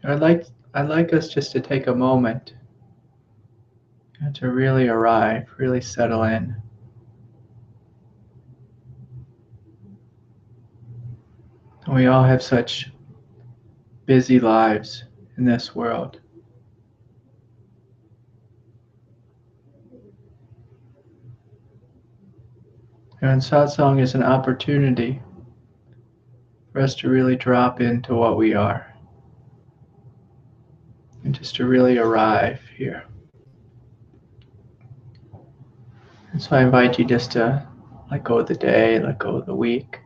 I'd like I'd like us just to take a moment to really arrive, really settle in. We all have such busy lives in this world. And satsang is an opportunity for us to really drop into what we are and just to really arrive here. And so I invite you just to let go of the day, let go of the week.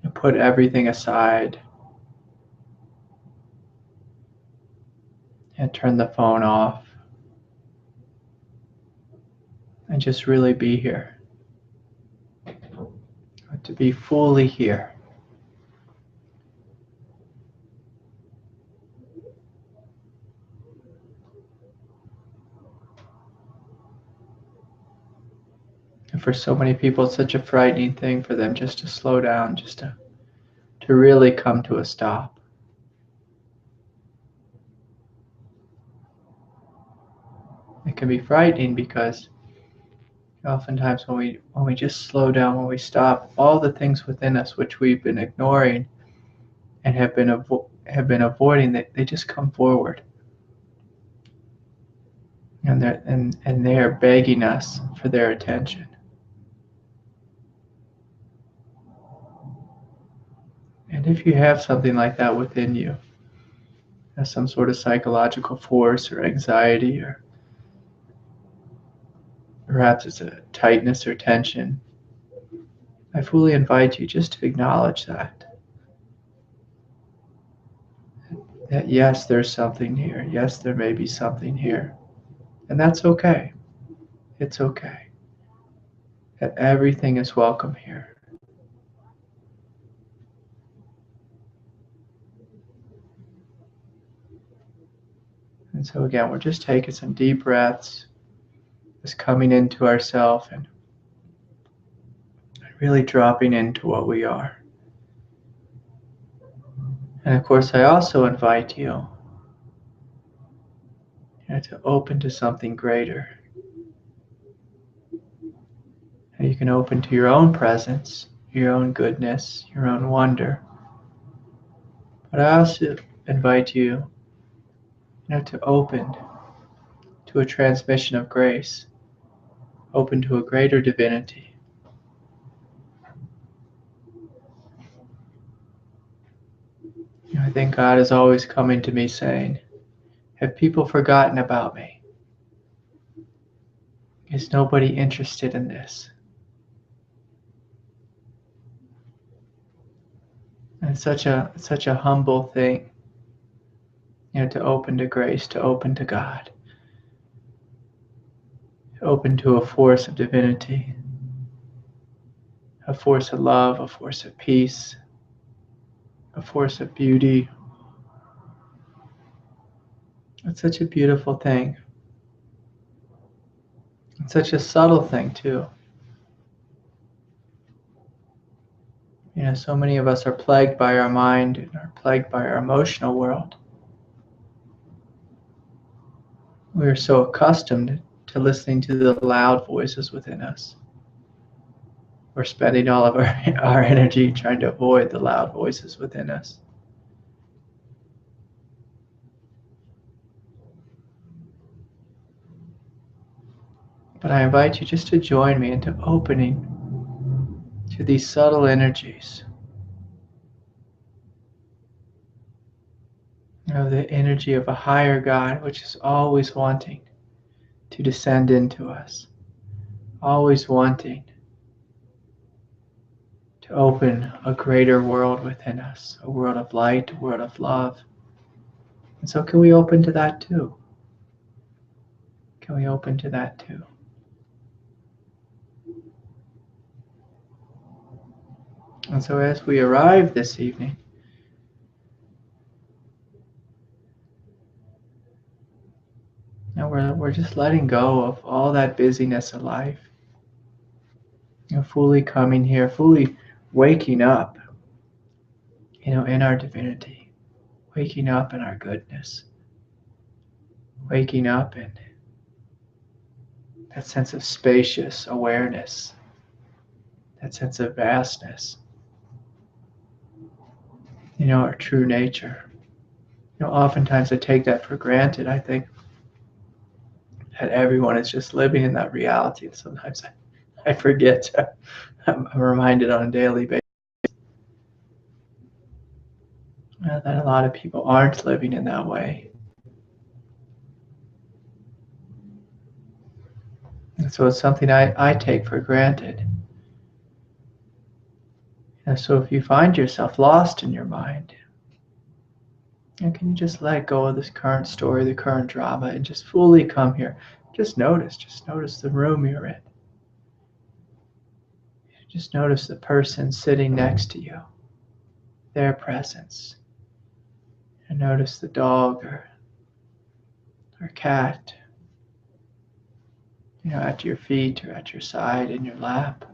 And put everything aside and turn the phone off and just really be here. To be fully here. And for so many people, it's such a frightening thing for them just to slow down, just to really come to a stop. It can be frightening because oftentimes when we just slow down, when we stop, all the things within us which we've been ignoring and have been avoiding, they just come forward. And they're begging us for their attention. And if you have something like that within you, as some sort of psychological force or anxiety, or perhaps it's a tightness or tension, I fully invite you just to acknowledge that. That yes, there's something here. Yes, there may be something here. And that's okay. It's okay. That everything is welcome here. And so again, we're just taking some deep breaths, just coming into ourselves and really dropping into what we are. And of course, I also invite you to open to something greater. And you can open to your own presence, your own goodness, your own wonder. But I also invite you, to open to a transmission of grace, open to a greater divinity. I think God is always coming to me saying, have people forgotten about me? Is nobody interested in this? And it's such a humble thing, to open to grace, to open to God, to open to a force of divinity, a force of love, a force of peace, a force of beauty. It's such a beautiful thing. It's such a subtle thing too. So many of us are plagued by our mind and are plagued by our emotional world. We are so accustomed to listening to the loud voices within us. We're spending all of our energy trying to avoid the loud voices within us. But I invite you just to join me into opening to these subtle energies. The energy of a higher God, which is always wanting to descend into us, always wanting to open a greater world within us, a world of light, a world of love. And so can we open to that too? Can we open to that too? And so as we arrive this evening, we're just letting go of all that busyness of life. Fully coming here, fully waking up, in our divinity, waking up in our goodness, waking up in that sense of spacious awareness, that sense of vastness, our true nature. Oftentimes I take that for granted. I think that everyone is just living in that reality. And sometimes I forget. I'm reminded on a daily basis that a lot of people aren't living in that way. And so it's something I take for granted. And so if you find yourself lost in your mind, can you just let go of this current story, the current drama, and just fully come here? Just notice the room you're in. Just notice the person sitting next to you, their presence. And notice the dog or cat, at your feet or at your side, in your lap.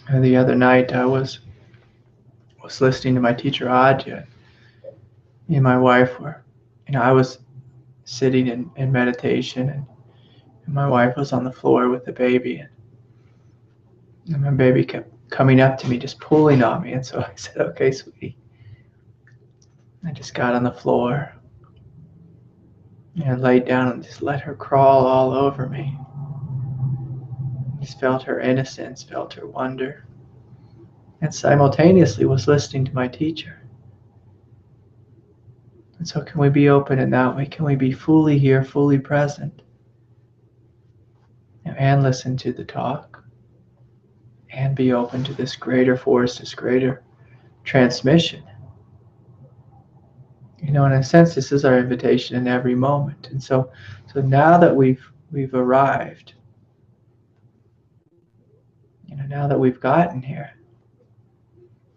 And the other night I was listening to my teacher Adya. Me and my wife were, I was sitting in meditation, and my wife was on the floor with the baby, and my baby kept coming up to me, just pulling on me. And so I said, "Okay, sweetie." I just got on the floor and laid down and just let her crawl all over me. Just felt her innocence, felt her wonder, and simultaneously was listening to my teacher. And so can we be open in that way? Can we be fully here, fully present, and listen to the talk, and be open to this greater force, this greater transmission? In a sense, this is our invitation in every moment. And so now that we've arrived, now that we've gotten here,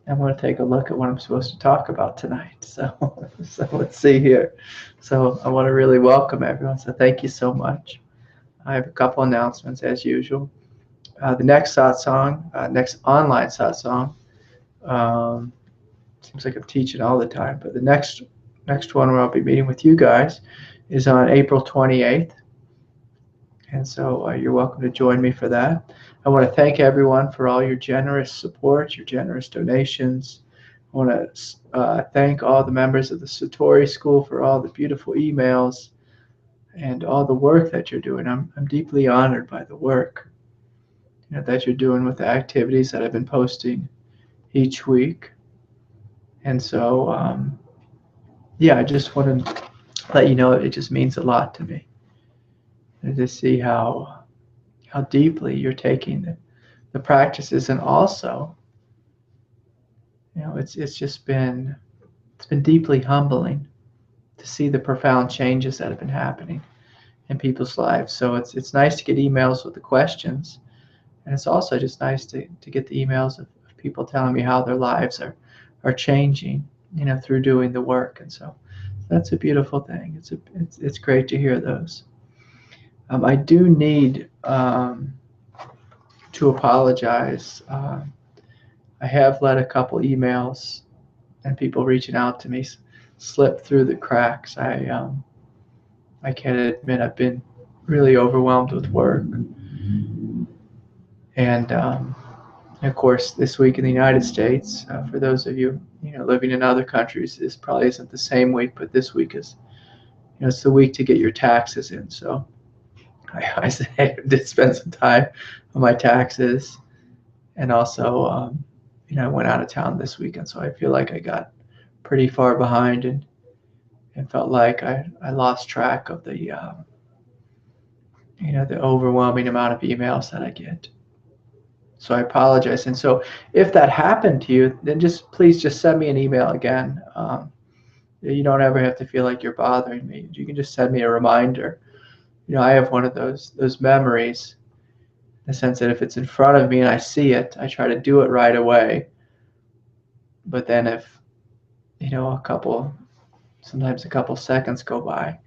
I'm going to take a look at what I'm supposed to talk about tonight. So let's see here. So I want to really welcome everyone. So thank you so much. I have a couple announcements as usual. The next satsang, next online satsang, seems like I'm teaching all the time, but the next one where I'll be meeting with you guys is on April 28th. And so you're welcome to join me for that. I want to thank everyone for all your generous support, your generous donations. I want to thank all the members of the Satori School for all the beautiful emails and all the work that you're doing. I'm deeply honored by the work that you're doing with the activities that I've been posting each week. And so, I just want to let you know it just means a lot to me, and to see how deeply you're taking the practices. And also, it's been deeply humbling to see the profound changes that have been happening in people's lives. So it's nice to get emails with the questions, and it's also just nice to get the emails of people telling me how their lives are changing, through doing the work. And so that's a beautiful thing. It's great to hear those. I do need to apologize. I have let a couple emails and people reaching out to me slip through the cracks. I can't admit I've been really overwhelmed with work, and of course this week in the United States, for those of you living in other countries, this probably isn't the same week, but this week is it's the week to get your taxes in. So I did spend some time on my taxes, and also I went out of town this weekend, so I feel like I got pretty far behind, and felt like I lost track of the the overwhelming amount of emails that I get. So I apologize. And so if that happened to you, then please send me an email again. You don't ever have to feel like you're bothering me. You can just send me a reminder. I have one of those memories, in the sense that if it's in front of me and I see it, I try to do it right away. But then if sometimes a couple seconds go by,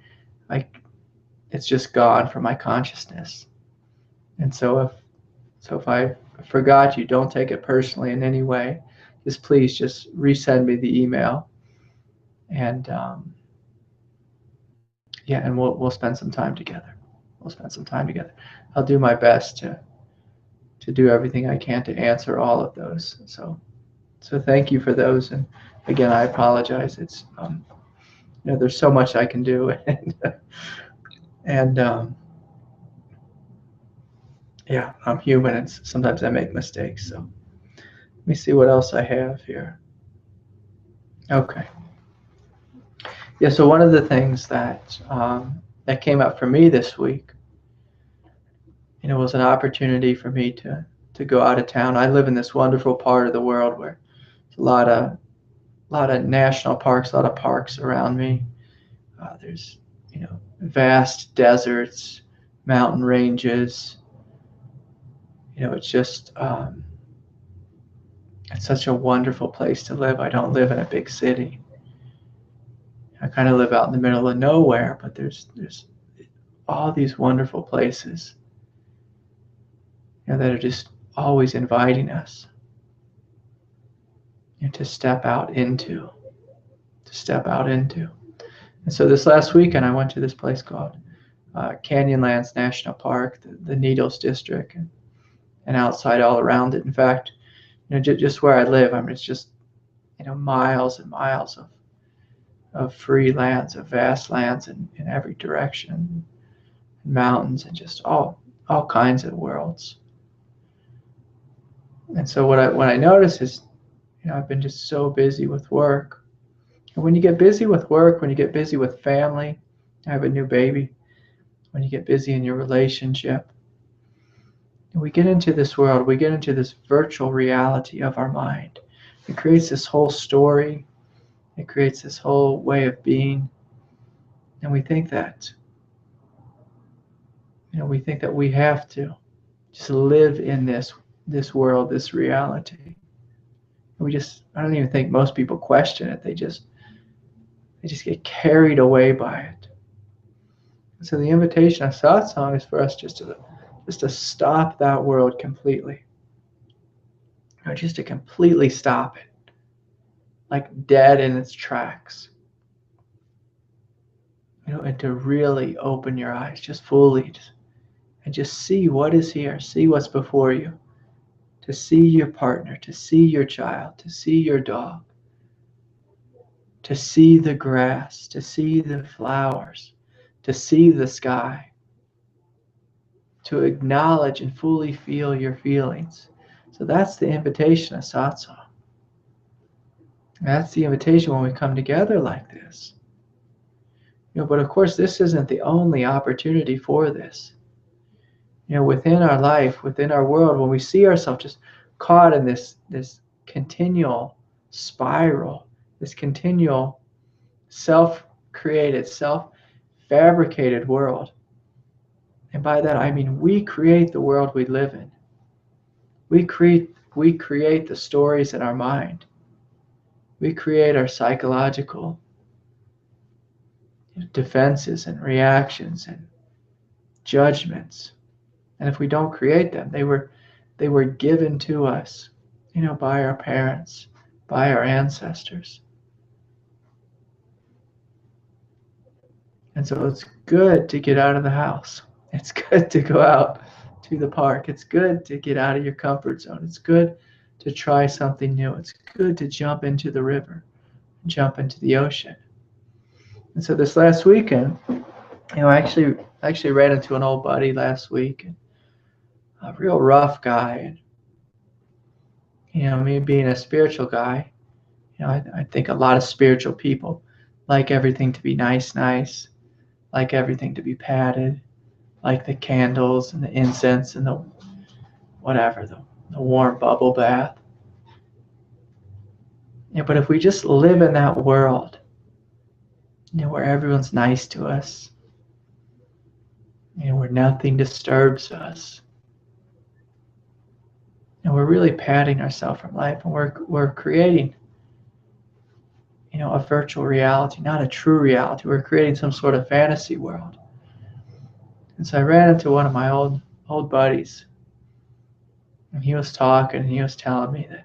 it's just gone from my consciousness. And so if I forgot you, don't take it personally in any way. Just please just resend me the email, and yeah, and we'll spend some time together. We'll spend some time together. I'll do my best to do everything I can to answer all of those. So thank you for those. And again, I apologize. It's there's so much I can do, and yeah, I'm human, and sometimes I make mistakes. So let me see what else I have here. Okay. Yeah. So one of the things that came up for me this week, was an opportunity for me to go out of town. I live in this wonderful part of the world where there's a lot of national parks, a lot of parks around me. There's vast deserts, mountain ranges. It's just it's such a wonderful place to live. I don't live in a big city. I kind of live out in the middle of nowhere, but there's all these wonderful places, that are just always inviting us, to step out into, And so this last weekend, I went to this place called Canyonlands National Park, the Needles District, and outside all around it. In fact, just where I live, I mean, it's just miles and miles of free lands, of vast lands in every direction, mountains, and just all kinds of worlds. And so what I notice is, I've been just so busy with work. And when you get busy with work, when you get busy with family, I have a new baby, when you get busy in your relationship, we get into this world, we get into this virtual reality of our mind. It creates this whole story, it creates this whole way of being, and we think that we have to just live in this world, this reality. I don't even think most people question it. They just get carried away by it. And so the invitation of Satsang is for us just to stop that world completely. Just to completely stop it, like dead in its tracks. And to really open your eyes, just fully, and just see what is here, see what's before you, to see your partner, to see your child, to see your dog, to see the grass, to see the flowers, to see the sky, to acknowledge and fully feel your feelings. So that's the invitation of Satsang. That's the invitation when we come together like this. But of course, this isn't the only opportunity for this. Within our life, within our world, when we see ourselves just caught in this continual spiral, this continual self-created, self-fabricated world. And by that I mean we create the world we live in. We create the stories in our mind. We create our psychological defenses and reactions and judgments. And if we don't create them, they were given to us, by our parents, by our ancestors. And so it's good to get out of the house. It's good to go out to the park. It's good to get out of your comfort zone. It's good to try something new. It's good to jump into the river, jump into the ocean. And so this last weekend, I actually ran into an old buddy last week, a real rough guy. And me being a spiritual guy, I think a lot of spiritual people like everything to be nice, like everything to be padded, like the candles and the incense and the warm bubble bath. But if we just live in that world, where everyone's nice to us, where nothing disturbs us, and we're really padding ourselves from life, and we're creating, a virtual reality, not a true reality. We're creating some sort of fantasy world. And so I ran into one of my old old buddies. And he was talking, and he was telling me that,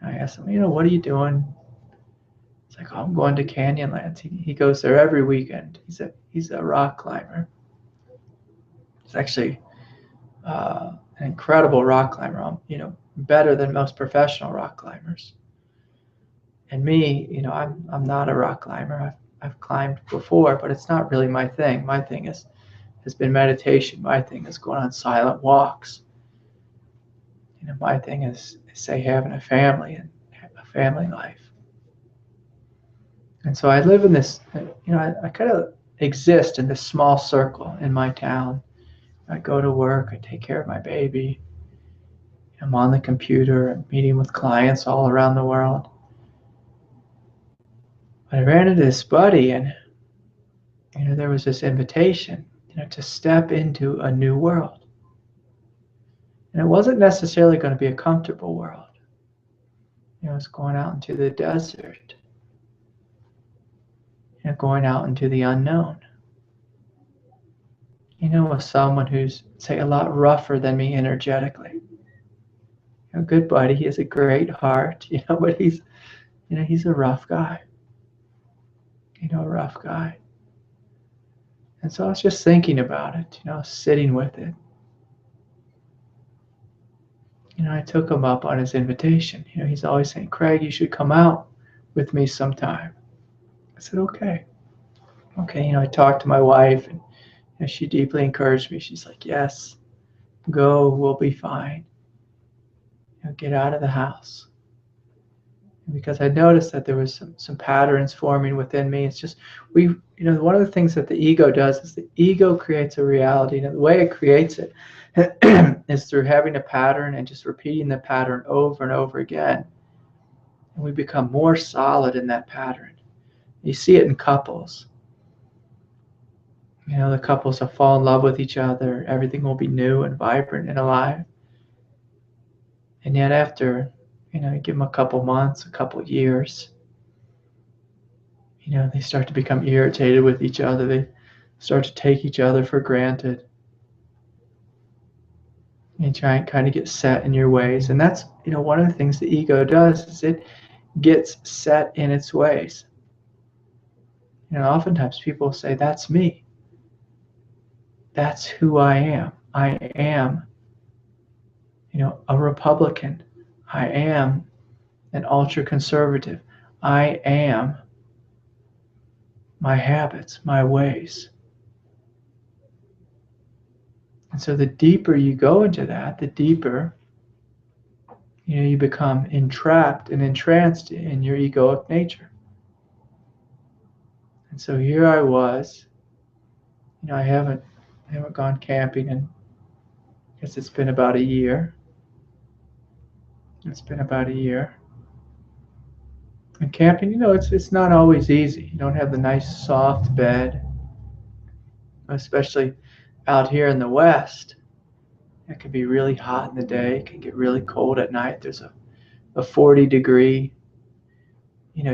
I asked him, what are you doing? It's like, oh, I'm going to Canyonlands. He goes there every weekend. He's a rock climber. He's actually an incredible rock climber. Better than most professional rock climbers. And me, I'm not a rock climber. I've climbed before, but it's not really my thing. My thing has been meditation. My thing is going on silent walks. My thing is say having a family and a family life. And so I live in this, I kind of exist in this small circle in my town. I go to work, I take care of my baby. I'm on the computer, I'm meeting with clients all around the world. But I ran into this buddy, and there was this invitation, to step into a new world. And it wasn't necessarily going to be a comfortable world. It's going out into the desert, going out into the unknown. With someone who's, say, a lot rougher than me energetically. Good buddy, he has a great heart, but he's a rough guy. A rough guy. And so I was just thinking about it, sitting with it. I took him up on his invitation. He's always saying, Craig, you should come out with me sometime. I said, okay. Okay, I talked to my wife, and she deeply encouraged me. She's like, yes, go, we'll be fine. Get out of the house. Because I noticed that there was some patterns forming within me. It's just, one of the things that the ego does is the ego creates a reality. And the way it creates it is through having a pattern and just repeating the pattern over and over again. And we become more solid in that pattern. You see it in couples. The couples will fall in love with each other. Everything will be new and vibrant and alive. And yet after, you give them a couple months, a couple years, they start to become irritated with each other. They start to take each other for granted. And try and kind of get set in your ways. And that's, one of the things the ego does is it gets set in its ways. Oftentimes people say, that's me. That's who I am. I am, a Republican. I am an ultra-conservative. I am my habits, my ways. And so the deeper you go into that, the deeper you become entrapped and entranced in your egoic nature. And so here I was, I haven't gone camping in, I guess it's been about a year. It's been about a year. And camping, it's not always easy. You don't have the nice soft bed, especially out here in the West. It can be really hot in the day. It can get really cold at night. There's a 40-degree,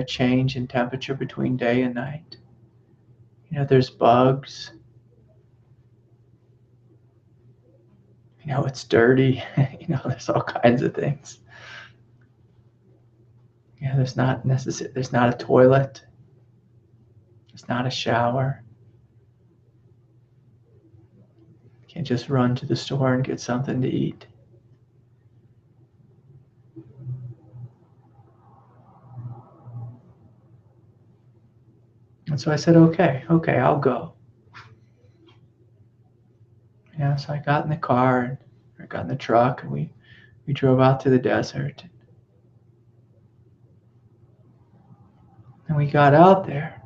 change in temperature between day and night. There's bugs. It's dirty. There's all kinds of things. There's not a toilet. There's not a shower. You can't just run to the store and get something to eat. And so I said, okay, I'll go. So I got in the car, and I got in the truck, and we drove out to the desert. And we got out there.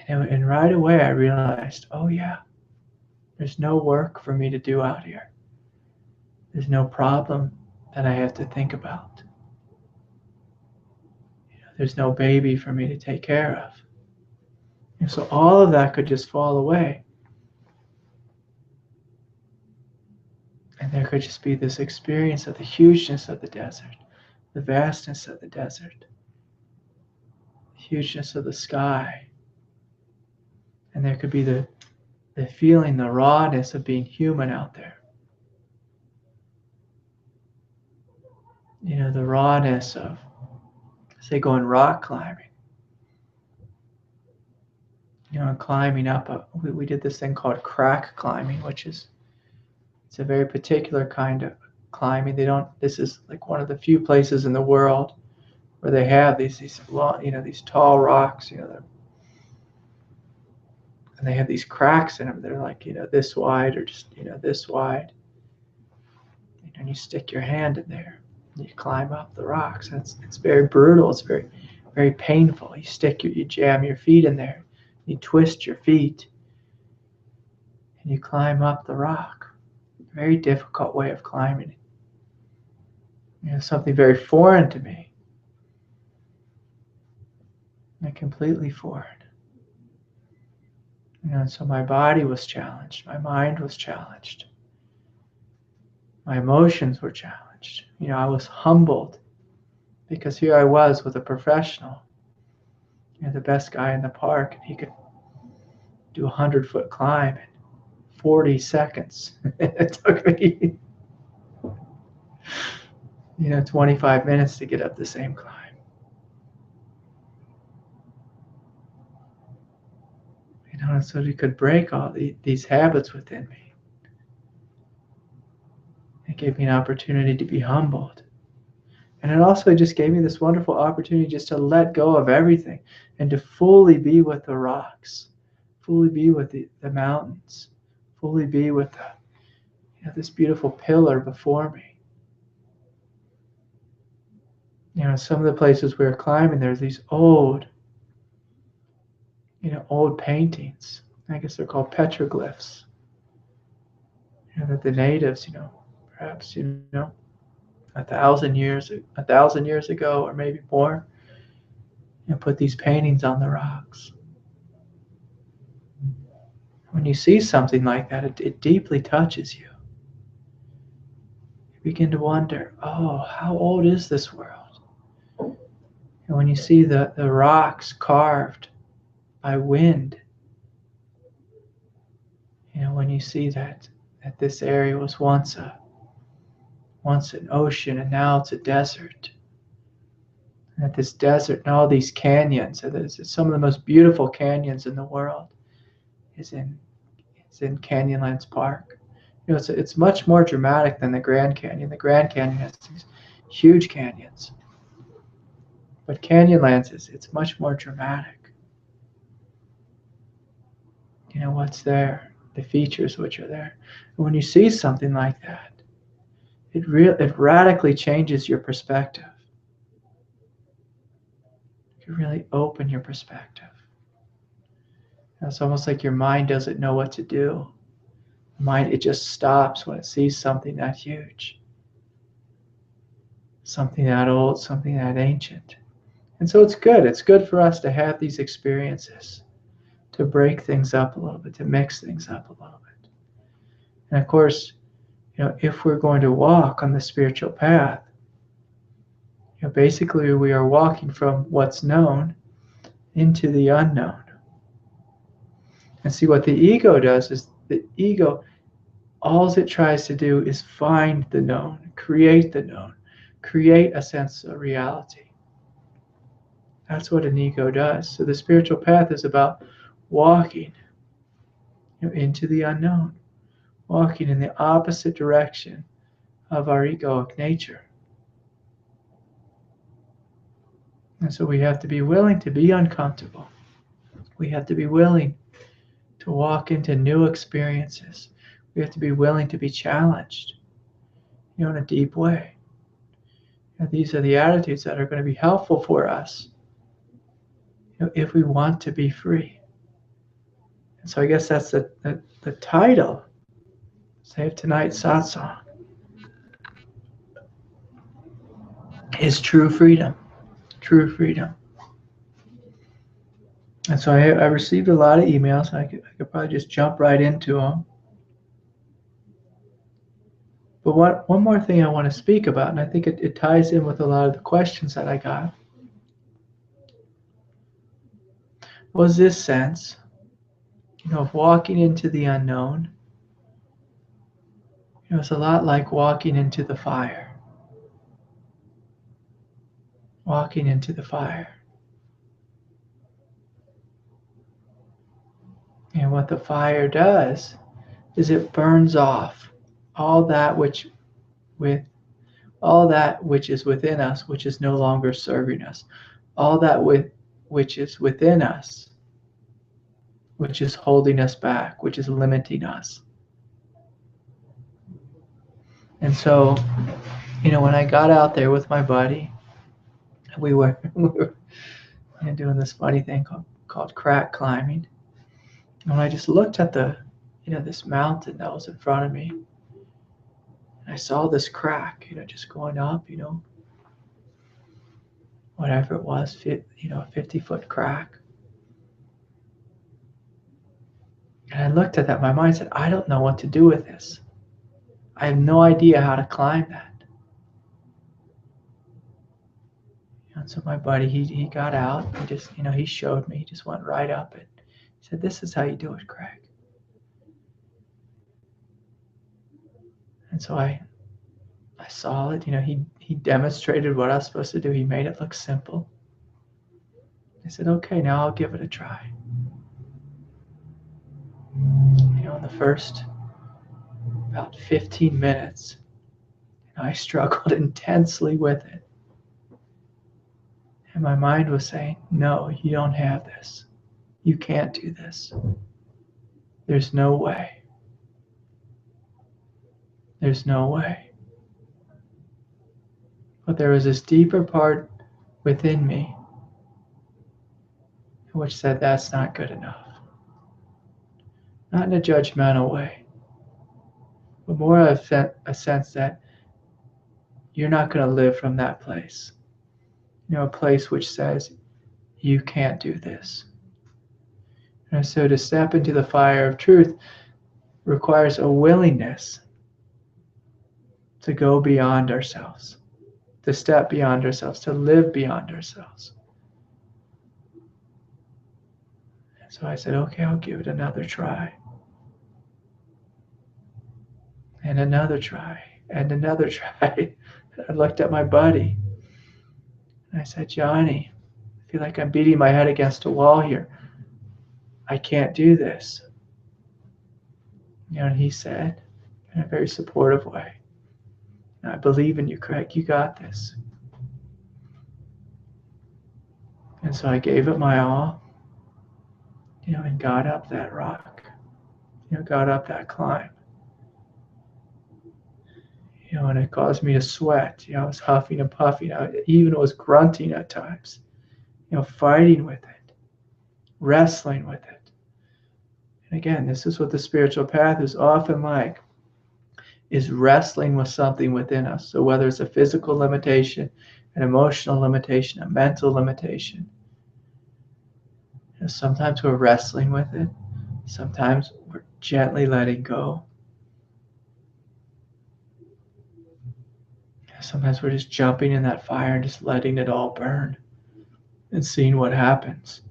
And right away I realized, oh yeah, there's no work for me to do out here. There's no problem that I have to think about. There's no baby for me to take care of. And so all of that could just fall away. And there could just be this experience of the hugeness of the desert, the vastness of the desert, the hugeness of the sky. And there could be the the feeling, the rawness of being human out there. The rawness of, say, going rock climbing. Climbing up. We did this thing called crack climbing, it's a very particular kind of climbing. This is like one of the few places in the world where they have these long, these tall rocks, and they have these cracks in them. They're like, this wide or just, this wide. And you stick your hand in there and you climb up the rocks. It's very brutal. It's very, very painful. You jam your feet in there. You twist your feet and you climb up the rock. Very difficult way of climbing. Something very foreign to me. And completely foreign. So my body was challenged. My mind was challenged. My emotions were challenged. I was humbled because here I was with a professional, the best guy in the park, and he could do a 100-foot climb in 40 seconds. It took me, 25 minutes to get up the same climb. So he could break all these habits within me. It gave me an opportunity to be humbled. And it also just gave me this wonderful opportunity just to let go of everything and to fully be with the rocks, fully be with the mountains, fully be with this beautiful pillar before me. Some of the places we were climbing, there's these old paintings. I guess they're called petroglyphs. That the natives, perhaps, 1,000 years ago, or maybe more, put these paintings on the rocks. When you see something like that, it deeply touches you. You begin to wonder, oh, how old is this world? And when you see the rocks carved by wind, when you see that this area was once an ocean and now it's a desert, and that this desert and all these canyons, so it's some of the most beautiful canyons in the world, is in Canyonlands Park. It's much more dramatic than the Grand Canyon. The Grand Canyon has these huge canyons, but Canyonlands it's much more dramatic. What's there, the features which are there. And when you see something like that, it radically changes your perspective. You really open your perspective. It's almost like your mind doesn't know what to do. It just stops when it sees something that huge, something that old, something that ancient. And so it's good. It's good for us to have these experiences, to break things up a little bit, to mix things up a little bit. And of course, if we're going to walk on the spiritual path, basically we are walking from what's known into the unknown. And see, what the ego does is the ego, all it tries to do is find the known, create the known, create a sense of reality. That's what an ego does. So the spiritual path is about walking into the unknown, walking in the opposite direction of our egoic nature. And so we have to be willing to be uncomfortable. We have to be willing to walk into new experiences. We have to be willing to be challenged, in a deep way. And these are the attitudes that are going to be helpful for us, if we want to be free. And so I guess that's the title, say, of tonight's satsang, is True Freedom. True freedom. And so I received a lot of emails. I could probably just jump right into them. But one more thing I want to speak about, and I think it ties in with a lot of the questions that I got, was this sense, of walking into the unknown, it's a lot like walking into the fire. Walking into the fire. And what the fire does is it burns off all that which is within us, which is no longer serving us. All that which is within us, which is holding us back, which is limiting us. And so, when I got out there with my buddy, we were doing this funny thing called crack climbing. And when I just looked at this mountain that was in front of me, and I saw this crack, just going up, whatever it was, a 50-foot crack. And I looked at that, my mind said, I don't know what to do with this. I have no idea how to climb that. And so my buddy, he got out, and just, he showed me, he just went right up it. He said, this is how you do it, Craig. And so I saw it, he demonstrated what I was supposed to do. He made it look simple. I said, okay, now I'll give it a try. In the first about 15 minutes, I struggled intensely with it. And my mind was saying, no, you don't have this. You can't do this. There's no way. There's no way. But there was this deeper part within me which said that's not good enough. Not in a judgmental way, but more of a sense that you're not going to live from that place. A place which says you can't do this. And so to step into the fire of truth requires a willingness to go beyond ourselves, to step beyond ourselves, to live beyond ourselves. And so I said, okay, I'll give it another try. And another try, and another try. I looked at my buddy, and I said, Johnny, I feel like I'm beating my head against a wall here. I can't do this. And he said, in a very supportive way, I believe in you, Craig. You got this. And so I gave it my all, and got up that rock, got up that climb. And it caused me to sweat. I was huffing and puffing. I even was grunting at times, fighting with it, wrestling with it. And again, this is what the spiritual path is often like, is wrestling with something within us. So whether it's a physical limitation, an emotional limitation, a mental limitation, sometimes we're wrestling with it. Sometimes we're gently letting go. Sometimes we're just jumping in that fire and just letting it all burn and seeing what happens.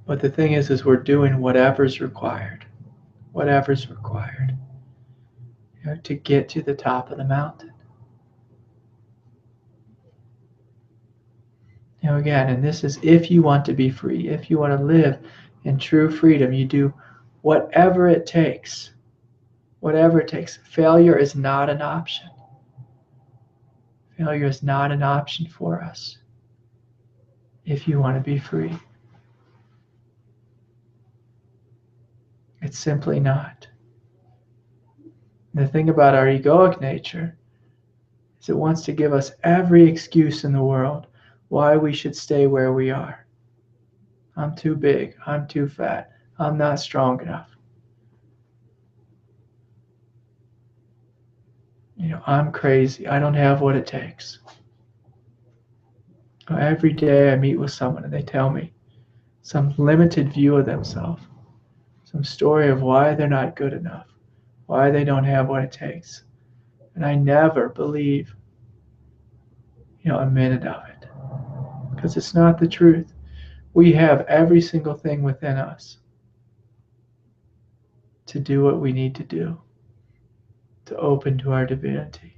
But the thing is we're doing whatever's required. Whatever's required. To get to the top of the mountain. Again, and this is if you want to be free, if you want to live in true freedom, you do whatever it takes. Whatever it takes. Failure is not an option. Failure is not an option for us if you want to be free. It's simply not. The thing about our egoic nature is it wants to give us every excuse in the world why we should stay where we are. I'm too big. I'm too fat. I'm not strong enough. I'm crazy. I don't have what it takes. Every day I meet with someone and they tell me some limited view of themselves, some story of why they're not good enough, why they don't have what it takes. And I never believe, a minute of it, because it's not the truth. We have every single thing within us. to do what we need to do, to open to our divinity,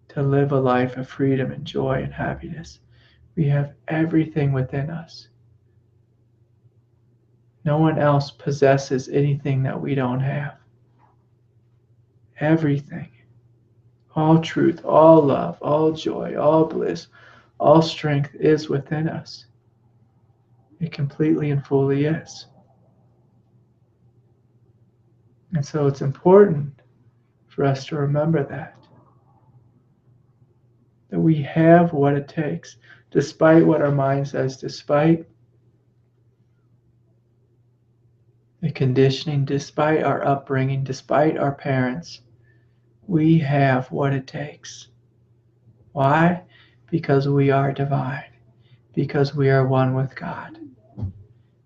to live a life of freedom and joy and happiness. We have everything within us. No one else possesses anything that we don't have. Everything. All truth, all love, all joy, all bliss, all strength is within us. It completely and fully is. And so it's important for us to remember that we have what it takes, despite what our mind says, despite the conditioning, despite our upbringing, despite our parents. We have what it takes. Why? Because we are divine, because we are one with God,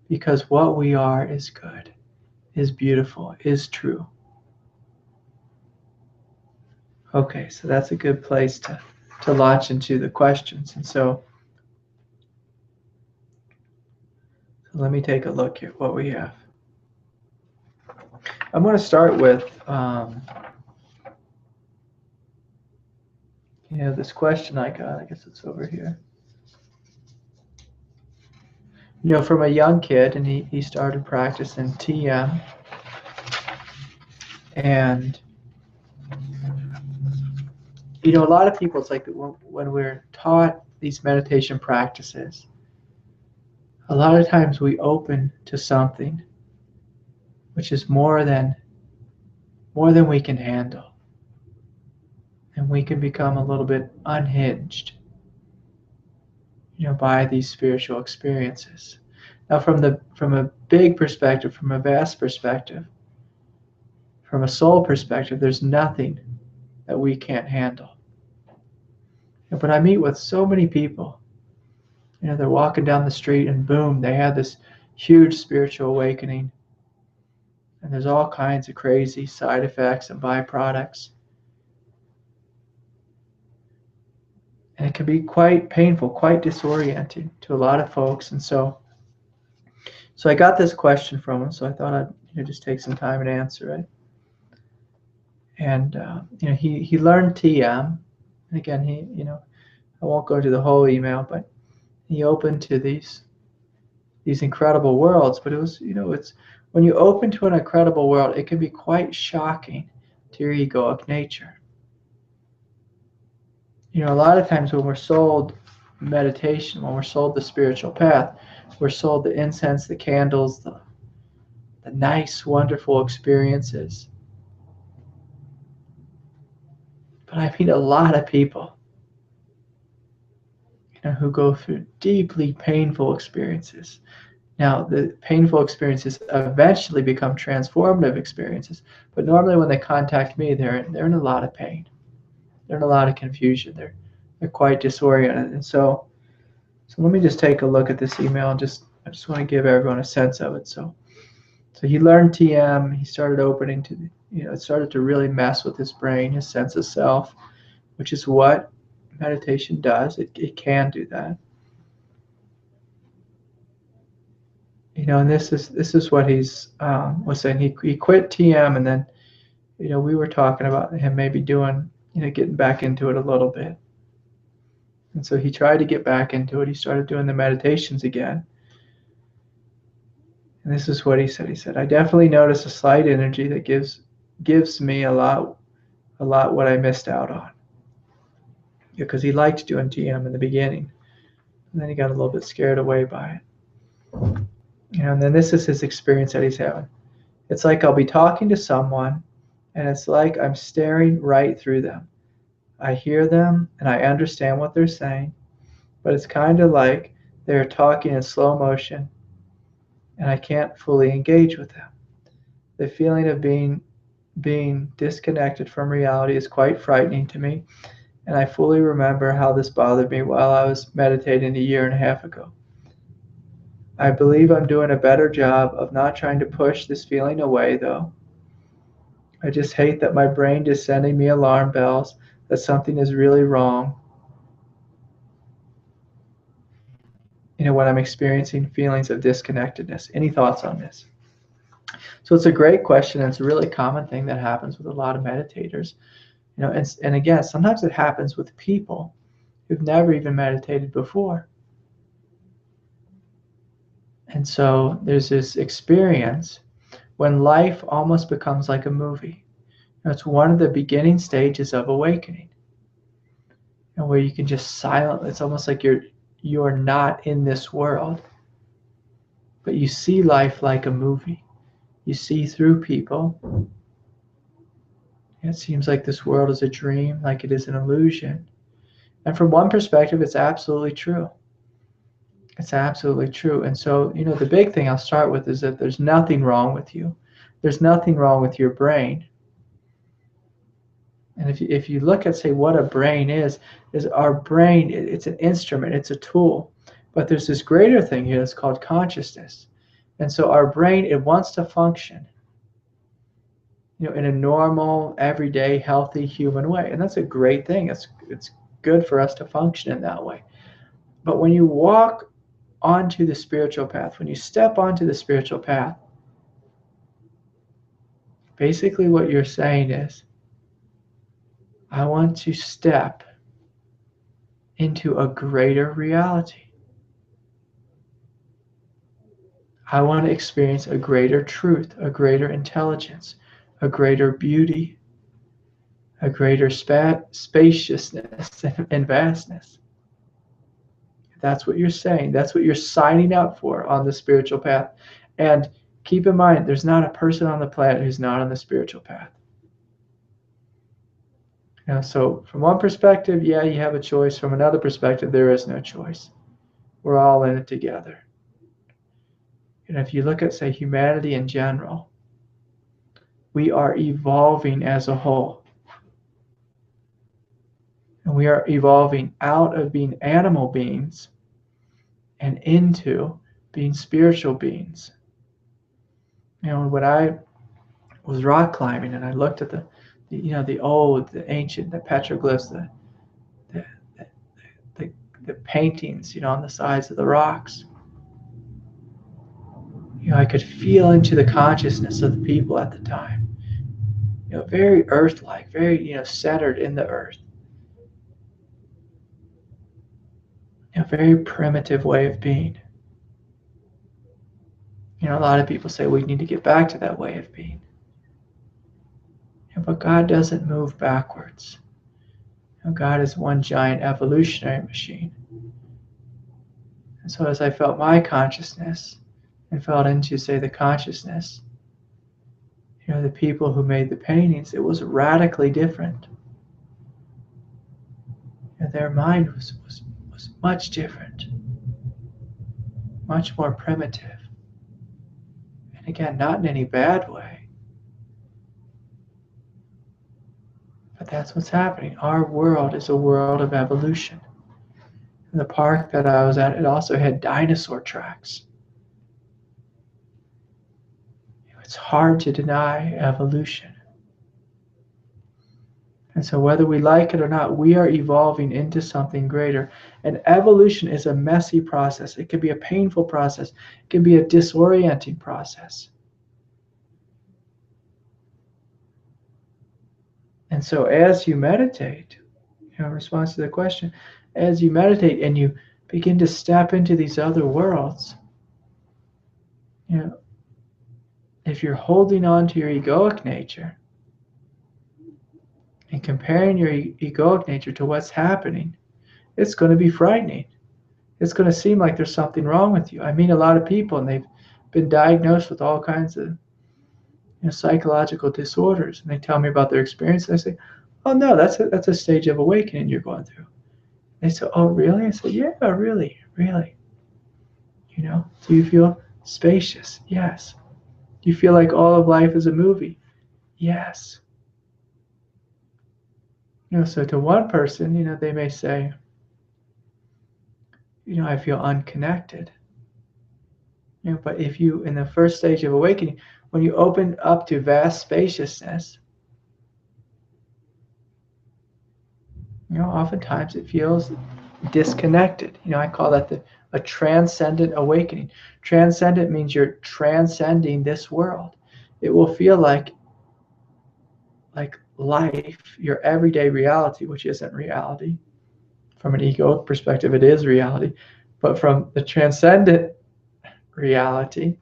because what we are is good, is beautiful, is true. Okay, so that's a good place to launch into the questions. And so let me take a look at what we have. I'm going to start with this question I got. I guess it's over here. From a young kid, and he started practicing TM. And a lot of people, it's like when we're taught these meditation practices, a lot of times we open to something which is more than we can handle, and we can become a little bit unhinged, by these spiritual experiences. Now, from a big perspective, from a vast perspective, from a soul perspective, there's nothing that we can't handle. But I meet with so many people, they're walking down the street and boom, they have this huge spiritual awakening. And there's all kinds of crazy side effects and byproducts. And it can be quite painful, quite disorienting to a lot of folks. And so I got this question from him, so I thought I'd just take some time and answer it. And he learned TM. And again, I won't go to the whole email, but he opened to these incredible worlds. But it was, it's when you open to an incredible world, it can be quite shocking to your egoic nature. A lot of times when we're sold meditation, when we're sold the spiritual path, we're sold the incense, the candles, the nice, wonderful experiences. But I meet a lot of people, who go through deeply painful experiences. Now, the painful experiences eventually become transformative experiences, but normally when they contact me, they're in a lot of pain. They're in a lot of confusion. They're quite disoriented. And so let me just take a look at this email and I just want to give everyone a sense of it. So he learned TM. He started opening to, it started to really mess with his brain, his sense of self, which is what meditation does. It can do that. And this is what he's was saying. He quit TM, and then, we were talking about him maybe doing, getting back into it a little bit. And so he tried to get back into it. He started doing the meditations again. And this is what he said. He said, I definitely notice a slight energy that gives me a lot what I missed out on. Because he liked doing TM in the beginning. And then he got a little bit scared away by it. And then this is his experience that he's having. It's like I'll be talking to someone, and it's like I'm staring right through them. I hear them, and I understand what they're saying, but it's kind of like they're talking in slow motion, and I can't fully engage with them. The feeling of being disconnected from reality is quite frightening to me, and I fully remember how this bothered me while I was meditating a year and a half ago. I believe I'm doing a better job of not trying to push this feeling away, though. I just hate that my brain is sending me alarm bells that something is really wrong. When I'm experiencing feelings of disconnectedness. Any thoughts on this? So it's a great question. And it's a really common thing that happens with a lot of meditators. And again, sometimes it happens with people who've never even meditated before. And so there's this experience when life almost becomes like a movie. It's one of the beginning stages of awakening, and where you can just silently, it's almost like you're not in this world, but you see life like a movie. You see through people. It seems like this world is a dream, like it is an illusion. And from one perspective, it's absolutely true. It's absolutely true. And so, the big thing I'll start with is that there's nothing wrong with you. There's nothing wrong with your brain. And if you look at, say, what a brain is our brain, it's an instrument, it's a tool. But there's this greater thing here that's called consciousness. And so our brain, it wants to function, in a normal, everyday, healthy human way. And that's a great thing. It's good for us to function in that way. But when you walk onto the spiritual path, when you step onto the spiritual path, basically what you're saying is, I want to step into a greater reality. I want to experience a greater truth, a greater intelligence, a greater beauty, a greater spaciousness and vastness. That's what you're saying. That's what you're signing up for on the spiritual path. And keep in mind, there's not a person on the planet who's not on the spiritual path. So from one perspective, yeah, you have a choice. From another perspective, there is no choice. We're all in it together. And if you look at, say, humanity in general, we are evolving as a whole. And we are evolving out of being animal beings and into being spiritual beings. When I was rock climbing and I looked at the ancient, the petroglyphs, the paintings, on the sides of the rocks, I could feel into the consciousness of the people at the time. Very earth-like, very, centered in the earth. A very primitive way of being. A lot of people say we need to get back to that way of being. But God doesn't move backwards. God is one giant evolutionary machine. And so as I felt my consciousness and felt into, say, the consciousness, the people who made the paintings, it was radically different. Their mind was much different, much more primitive. And again, not in any bad way. But that's what's happening. Our world is a world of evolution. In the park that I was at, it also had dinosaur tracks. It's hard to deny evolution. And so whether we like it or not, we are evolving into something greater. And evolution is a messy process. It can be a painful process. It can be a disorienting process. And so as you meditate, in response to the question, as you meditate and you begin to step into these other worlds, if you're holding on to your egoic nature and comparing your egoic nature to what's happening, it's going to be frightening. It's going to seem like there's something wrong with you. I meet a lot of people and they've been diagnosed with all kinds of psychological disorders, and they tell me about their experience. And I say, oh no, that's a stage of awakening you're going through. They say, oh really? I say, yeah, really. Do you feel spacious? Yes. Do you feel like all of life is a movie? Yes. So to one person, they may say, I feel unconnected. But if you, in the first stage of awakening, when you open up to vast spaciousness, oftentimes it feels disconnected. I call that a transcendent awakening. Transcendent means you're transcending this world. it will feel like life, your everyday reality, which isn't reality. From an egoic perspective, it is reality. But from the transcendent reality,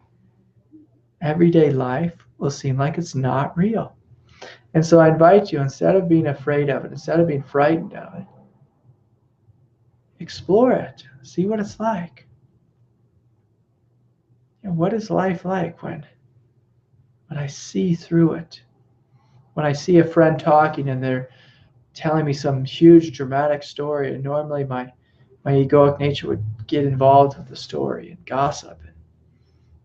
everyday life will seem like it's not real. And so I invite you, instead of being afraid of it, instead of being frightened of it, explore it. See what it's like. What is life like when I see through it? When I see a friend talking and they're telling me some huge dramatic story, and normally my egoic nature would get involved with the story and gossip and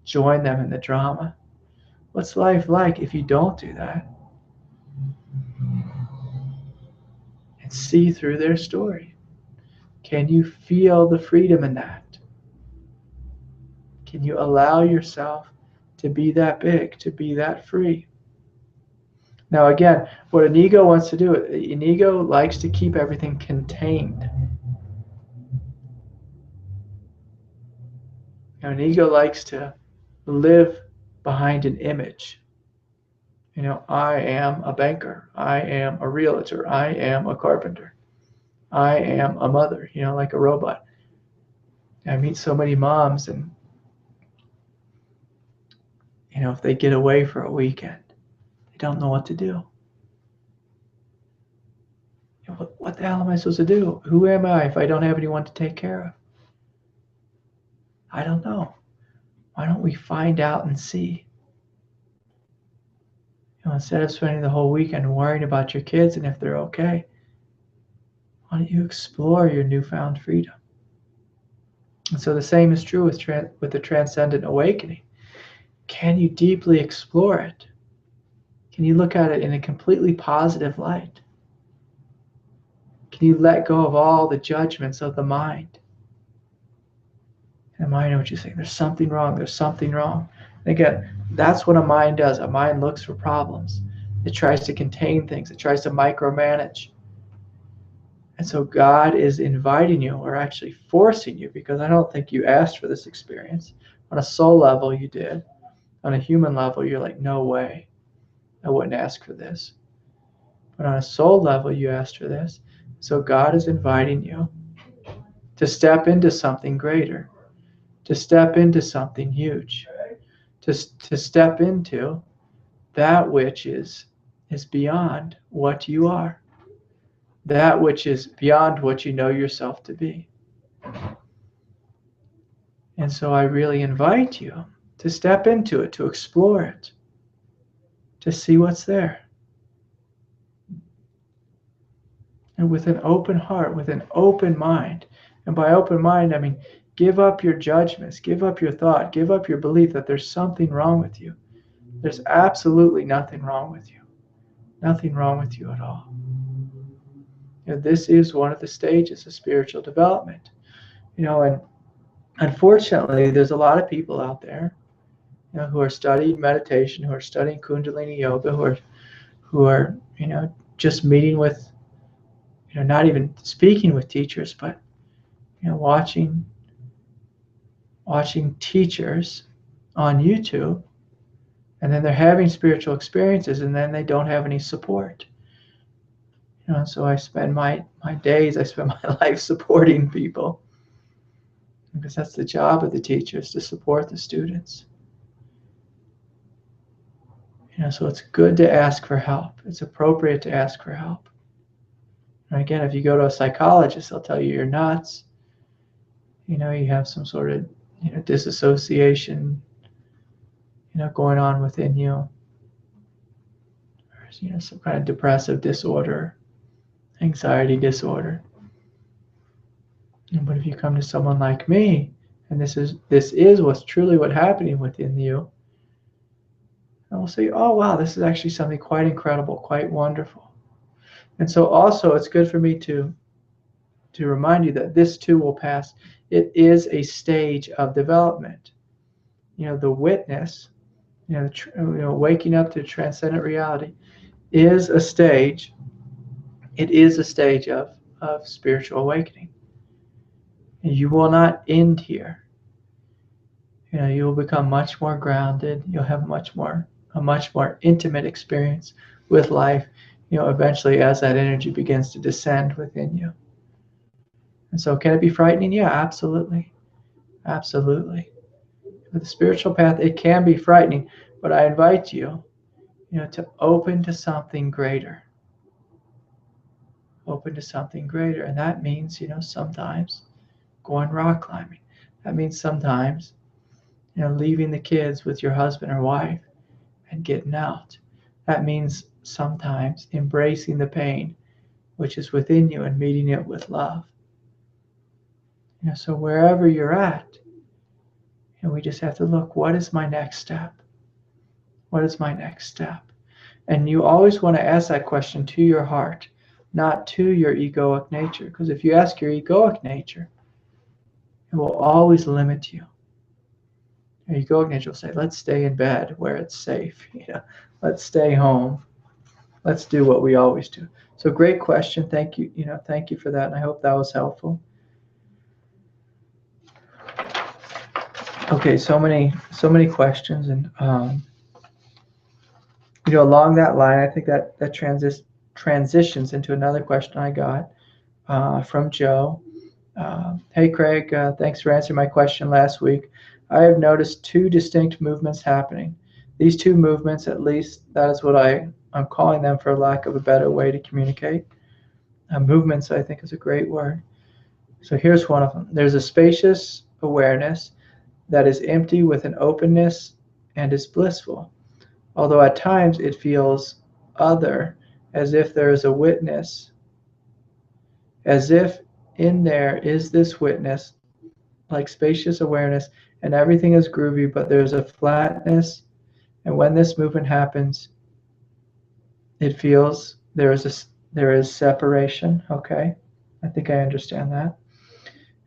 join them in the drama. What's life like if you don't do that and see through their story? Can you feel the freedom in that? Can you allow yourself to be that big, to be that free? Now, again, what an ego wants to do, an ego likes to keep everything contained. An ego likes to live behind an image. I am a banker. I am a realtor. I am a carpenter. I am a mother, like a robot. I meet so many moms, and, if they get away for a weekend, they don't know what to do. What the hell am I supposed to do? Who am I if I don't have anyone to take care of? I don't know. Why don't we find out and see? Instead of spending the whole weekend worrying about your kids and if they're okay, why don't you explore your newfound freedom? And so the same is true with the transcendent awakening. Can you deeply explore it? Can you look at it in a completely positive light? Can you let go of all the judgments of the mind? And the mind knows what you say. There's something wrong. There's something wrong. And again, that's what a mind does. A mind looks for problems. It tries to contain things. It tries to micromanage. And so God is inviting you, or actually forcing you, because I don't think you asked for this experience. On a soul level, you did. On a human level, you're like, no way. I wouldn't ask for this. But on a soul level, you asked for this. So God is inviting you to step into something greater, to step into something huge, to step into that which is beyond what you are, that which is beyond what you know yourself to be. And so I really invite you to step into it, to explore it, to see what's there. And with an open heart, with an open mind. And by open mind, I mean, give up your judgments, give up your thought, give up your belief that there's something wrong with you. There's absolutely nothing wrong with you. Nothing wrong with you at all. This is one of the stages of spiritual development. And unfortunately, there's a lot of people out there, who are studying meditation, who are studying Kundalini yoga, who are, just meeting with, not even speaking with teachers, but, watching teachers on YouTube, and then they're having spiritual experiences, and then they don't have any support. So I spend my days, I spend my life supporting people, because that's the job of the teachers, to support the students. So it's good to ask for help. It's appropriate to ask for help. And again, if you go to a psychologist, they'll tell you you're nuts. You have some sort of, disassociation, going on within you. Or, some kind of depressive disorder, anxiety disorder. But if you come to someone like me, and this is what's truly happening within you, and we'll say, oh wow, this is actually something quite incredible, quite wonderful. And so also it's good for me to remind you that this too will pass. It is a stage of development. The witness, waking up to transcendent reality is a stage. It is a stage of spiritual awakening. And you will not end here. You will become much more grounded. You'll have much more a much more intimate experience with life, eventually as that energy begins to descend within you. And so can it be frightening? Yeah, absolutely. Absolutely. With the spiritual path, it can be frightening, but I invite you, to open to something greater. Open to something greater. And that means, sometimes going rock climbing. That means sometimes, leaving the kids with your husband or wife and getting out. That means sometimes embracing the pain which is within you and meeting it with love. So wherever you're at, we just have to look, what is my next step? What is my next step? And you always want to ask that question to your heart, not to your egoic nature. Because if you ask your egoic nature, it will always limit you. Your egoic nature will say, let's stay in bed where it's safe. Let's stay home. Let's do what we always do. So great question. Thank you. Thank you for that. And I hope that was helpful. Okay, so many questions, and along that line, I think that transitions into another question I got from Joe. Hey Craig, thanks for answering my question last week. I have noticed two distinct movements happening. These two movements, at least that is what I'm calling them for lack of a better way to communicate. Movements, I think, is a great word. So here's one of them. There's a spacious awareness that is empty with an openness and is blissful, although at times it feels other, as if there is a witness, as if in there is this witness, like spacious awareness, and everything is groovy, but there's a flatness, and when this movement happens, it feels there is separation. Okay, I think I understand that.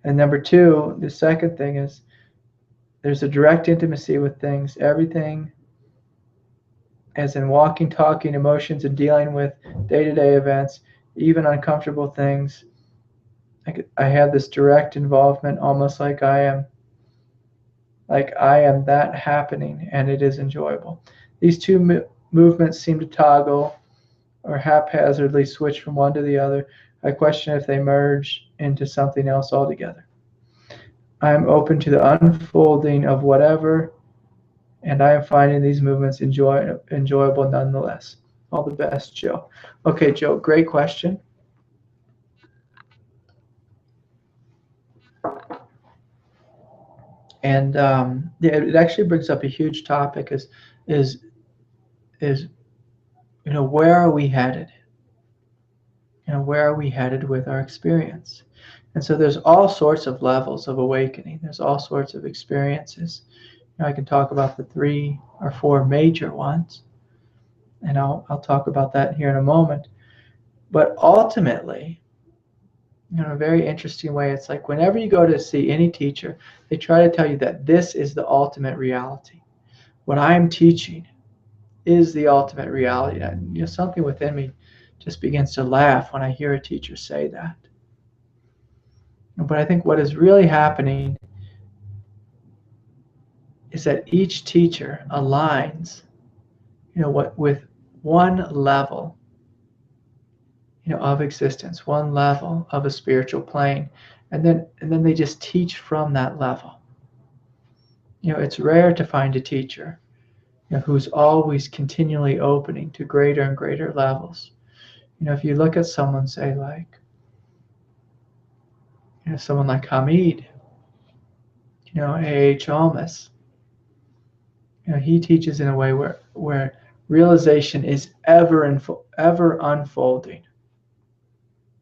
And number two, the second thing is there's a direct intimacy with things, everything, as in walking, talking, emotions, and dealing with day-to-day events, even uncomfortable things. I have this direct involvement, almost like I am that happening, and it is enjoyable. These two movements seem to toggle or haphazardly switch from one to the other. I question if they merge into something else altogether. I am open to the unfolding of whatever, and I am finding these movements enjoyable nonetheless. All the best, Joe. Okay, Joe, great question. And it actually brings up a huge topic: is where are we headed? Where are we headed with our experience? And so there's all sorts of levels of awakening. There's all sorts of experiences. I can talk about the 3 or 4 major ones, and I'll talk about that here in a moment. But ultimately, in a very interesting way, it's like whenever you go to see any teacher, they try to tell you that this is the ultimate reality. What I'm teaching is the ultimate reality. And, something within me just begins to laugh when I hear a teacher say that. But I think what is really happening is that each teacher aligns, with one level, of existence, one level of a spiritual plane, and then they just teach from that level. It's rare to find a teacher, who's always continually opening to greater and greater levels. If you look at someone, say like, someone like Hamid, A.H. Almas, he teaches in a way where realization is ever unfolding,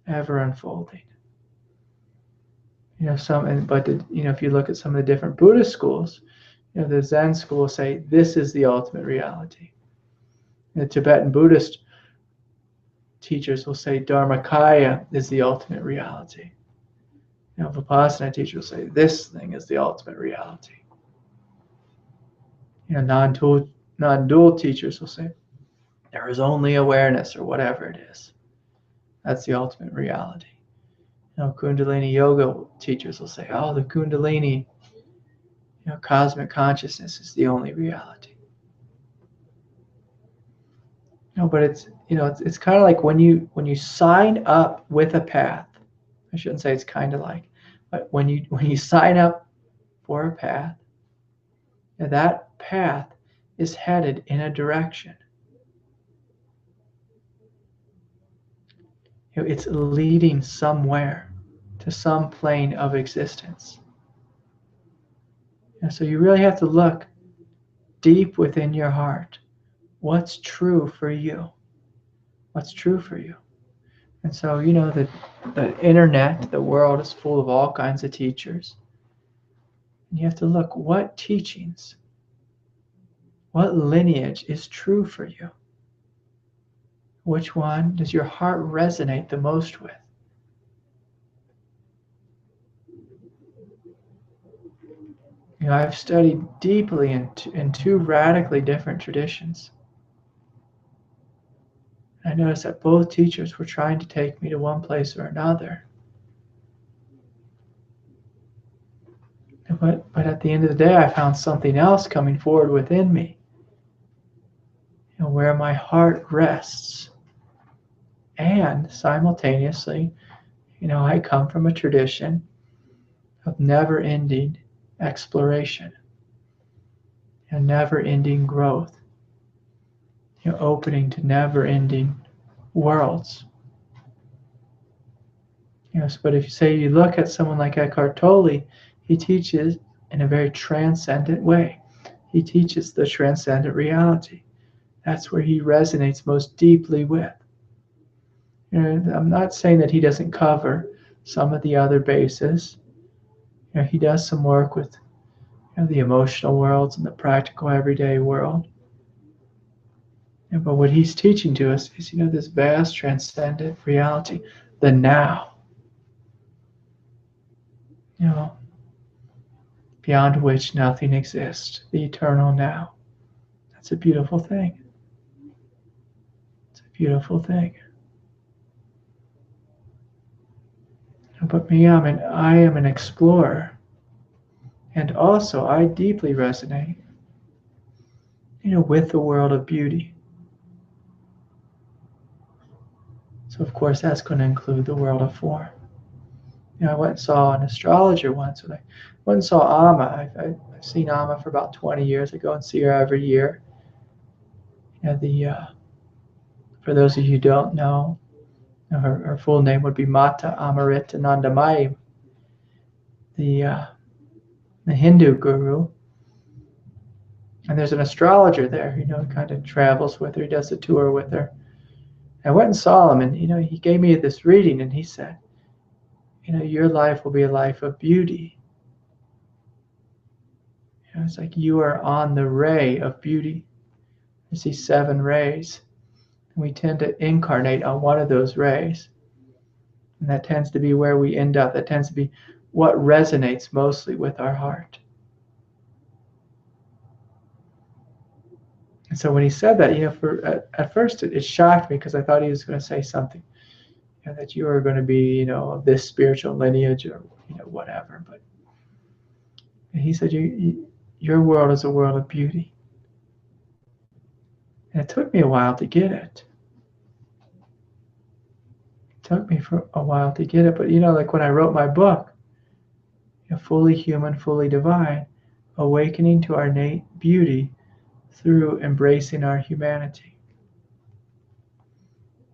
ever unfolding. If you look at some of the different Buddhist schools, the Zen school say this is the ultimate reality. The Tibetan Buddhist teachers will say Dharmakaya is the ultimate reality. Vipassana teachers will say this thing is the ultimate reality. Non-dual teachers will say there is only awareness or whatever it is. That's the ultimate reality. Kundalini yoga teachers will say, oh, the Kundalini, cosmic consciousness is the only reality. But it's kind of like when you sign up with a path. I shouldn't say it's kind of like, but when you sign up for a path, that path is headed in a direction. It's leading somewhere to some plane of existence. And so you really have to look deep within your heart. What's true for you? What's true for you? And so, the internet, the world is full of all kinds of teachers. And you have to look what teachings, what lineage is true for you? Which one does your heart resonate the most with? I've studied deeply in two radically different traditions. I noticed that both teachers were trying to take me to one place or another. But at the end of the day, I found something else coming forward within me, where my heart rests. And simultaneously, I come from a tradition of never-ending exploration and never-ending growth, opening to never-ending worlds. But if you look at someone like Eckhart Tolle, he teaches in a very transcendent way. He teaches the transcendent reality. That's where he resonates most deeply with. I'm not saying that he doesn't cover some of the other bases. He does some work with the emotional worlds and the practical everyday world. But what he's teaching to us is, this vast transcendent reality, the now. Beyond which nothing exists, the eternal now. That's a beautiful thing. It's a beautiful thing. But me, I am an explorer. And also, I deeply resonate, with the world of beauty. So, of course, that's going to include the world of form. I went and saw an astrologer once, and I went and saw Amma. I've seen Amma for about 20 years. I go and see her every year. For those of you who don't know, her full name would be Mata Amarit Anandamayi, the Hindu guru. And there's an astrologer there, kind of travels with her. He does a tour with her. I went and saw him, and he gave me this reading, and he said, your life will be a life of beauty. It's like you are on the ray of beauty. I see 7 rays, and we tend to incarnate on one of those rays. And that tends to be where we end up. That tends to be what resonates mostly with our heart. And so when he said that, at first it shocked me because I thought he was going to say something, that you are going to be, of this spiritual lineage or, whatever. But he said, your world is a world of beauty. And it took me a while to get it. It took me for a while to get it. But, like when I wrote my book, Fully Human, Fully Divine, Awakening to Our Innate Beauty through Embracing Our Humanity.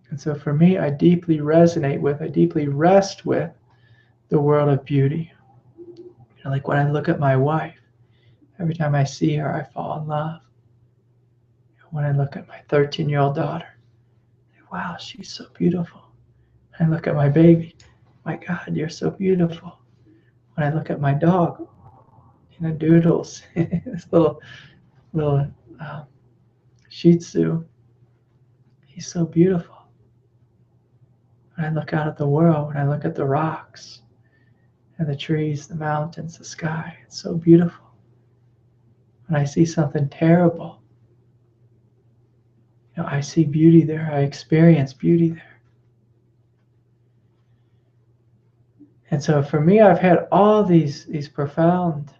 And so for me, I deeply rest with the world of beauty. Like when I look at my wife, every time I see her, I fall in love. When I look at my 13-year-old daughter, wow, she's so beautiful. When I look at my baby, my God, you're so beautiful. When I look at my dog, Doodles, this little Shih Tzu, he's so beautiful. When I look out at the world, when I look at the rocks and the trees, the mountains, the sky, it's so beautiful. When I see something terrible, I see beauty there. I experience beauty there. And so for me, I've had all these profound,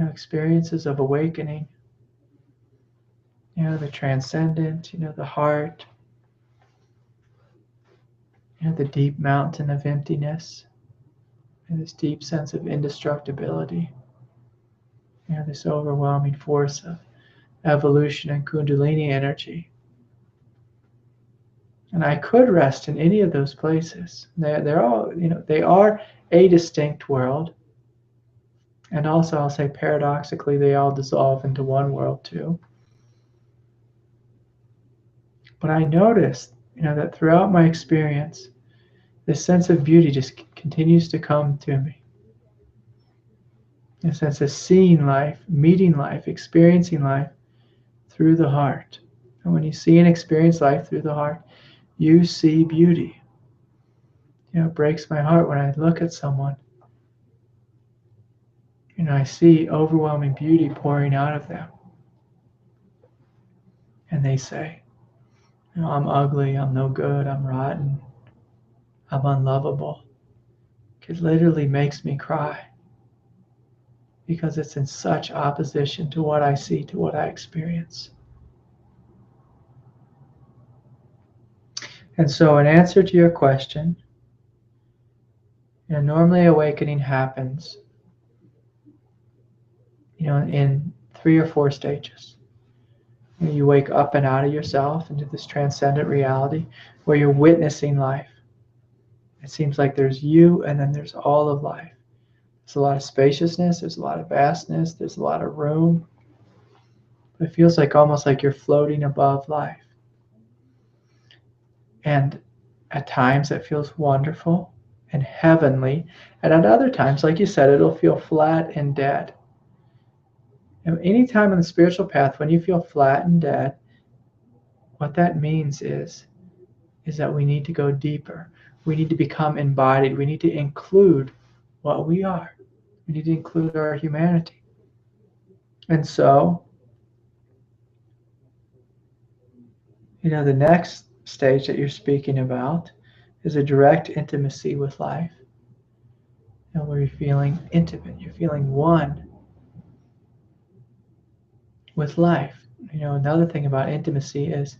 experiences of awakening, The transcendent, the heart, the deep mountain of emptiness, and this deep sense of indestructibility, this overwhelming force of evolution and Kundalini energy. And I could rest in any of those places. They're all, they are a distinct world. And also, I'll say paradoxically, they all dissolve into one world too. But I noticed, that throughout my experience, this sense of beauty just continues to come to me. A sense of seeing life, meeting life, experiencing life through the heart. And when you see and experience life through the heart, you see beauty. It breaks my heart when I look at someone. I see overwhelming beauty pouring out of them. And they say, I'm ugly, I'm no good, I'm rotten, I'm unlovable. It literally makes me cry because it's in such opposition to what I see, to what I experience. And so in answer to your question, normally awakening happens, in 3 or 4 stages. You wake up and out of yourself into this transcendent reality where you're witnessing life. It seems like there's you and then there's all of life. There's a lot of spaciousness, there's a lot of vastness, there's a lot of room. It feels like almost like you're floating above life. And at times it feels wonderful and heavenly. And at other times, like you said, it'll feel flat and dead. And anytime on the spiritual path, when you feel flat and dead, what that means is that we need to go deeper. We need to become embodied. We need to include what we are. We need to include our humanity. And so, the next stage that you're speaking about is a direct intimacy with life. Where you're feeling intimate, you're feeling one with life. Another thing about intimacy is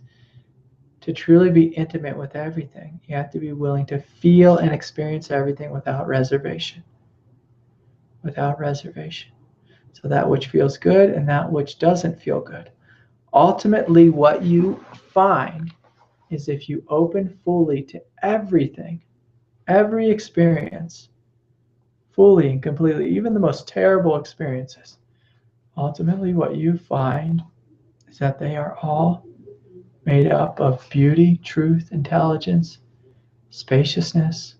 to truly be intimate with everything, you have to be willing to feel and experience everything without reservation. Without reservation. So that which feels good and that which doesn't feel good. Ultimately, what you find is if you open fully to everything, every experience, fully and completely, even the most terrible experiences, ultimately what you find is that they are all made up of beauty, truth, intelligence, spaciousness,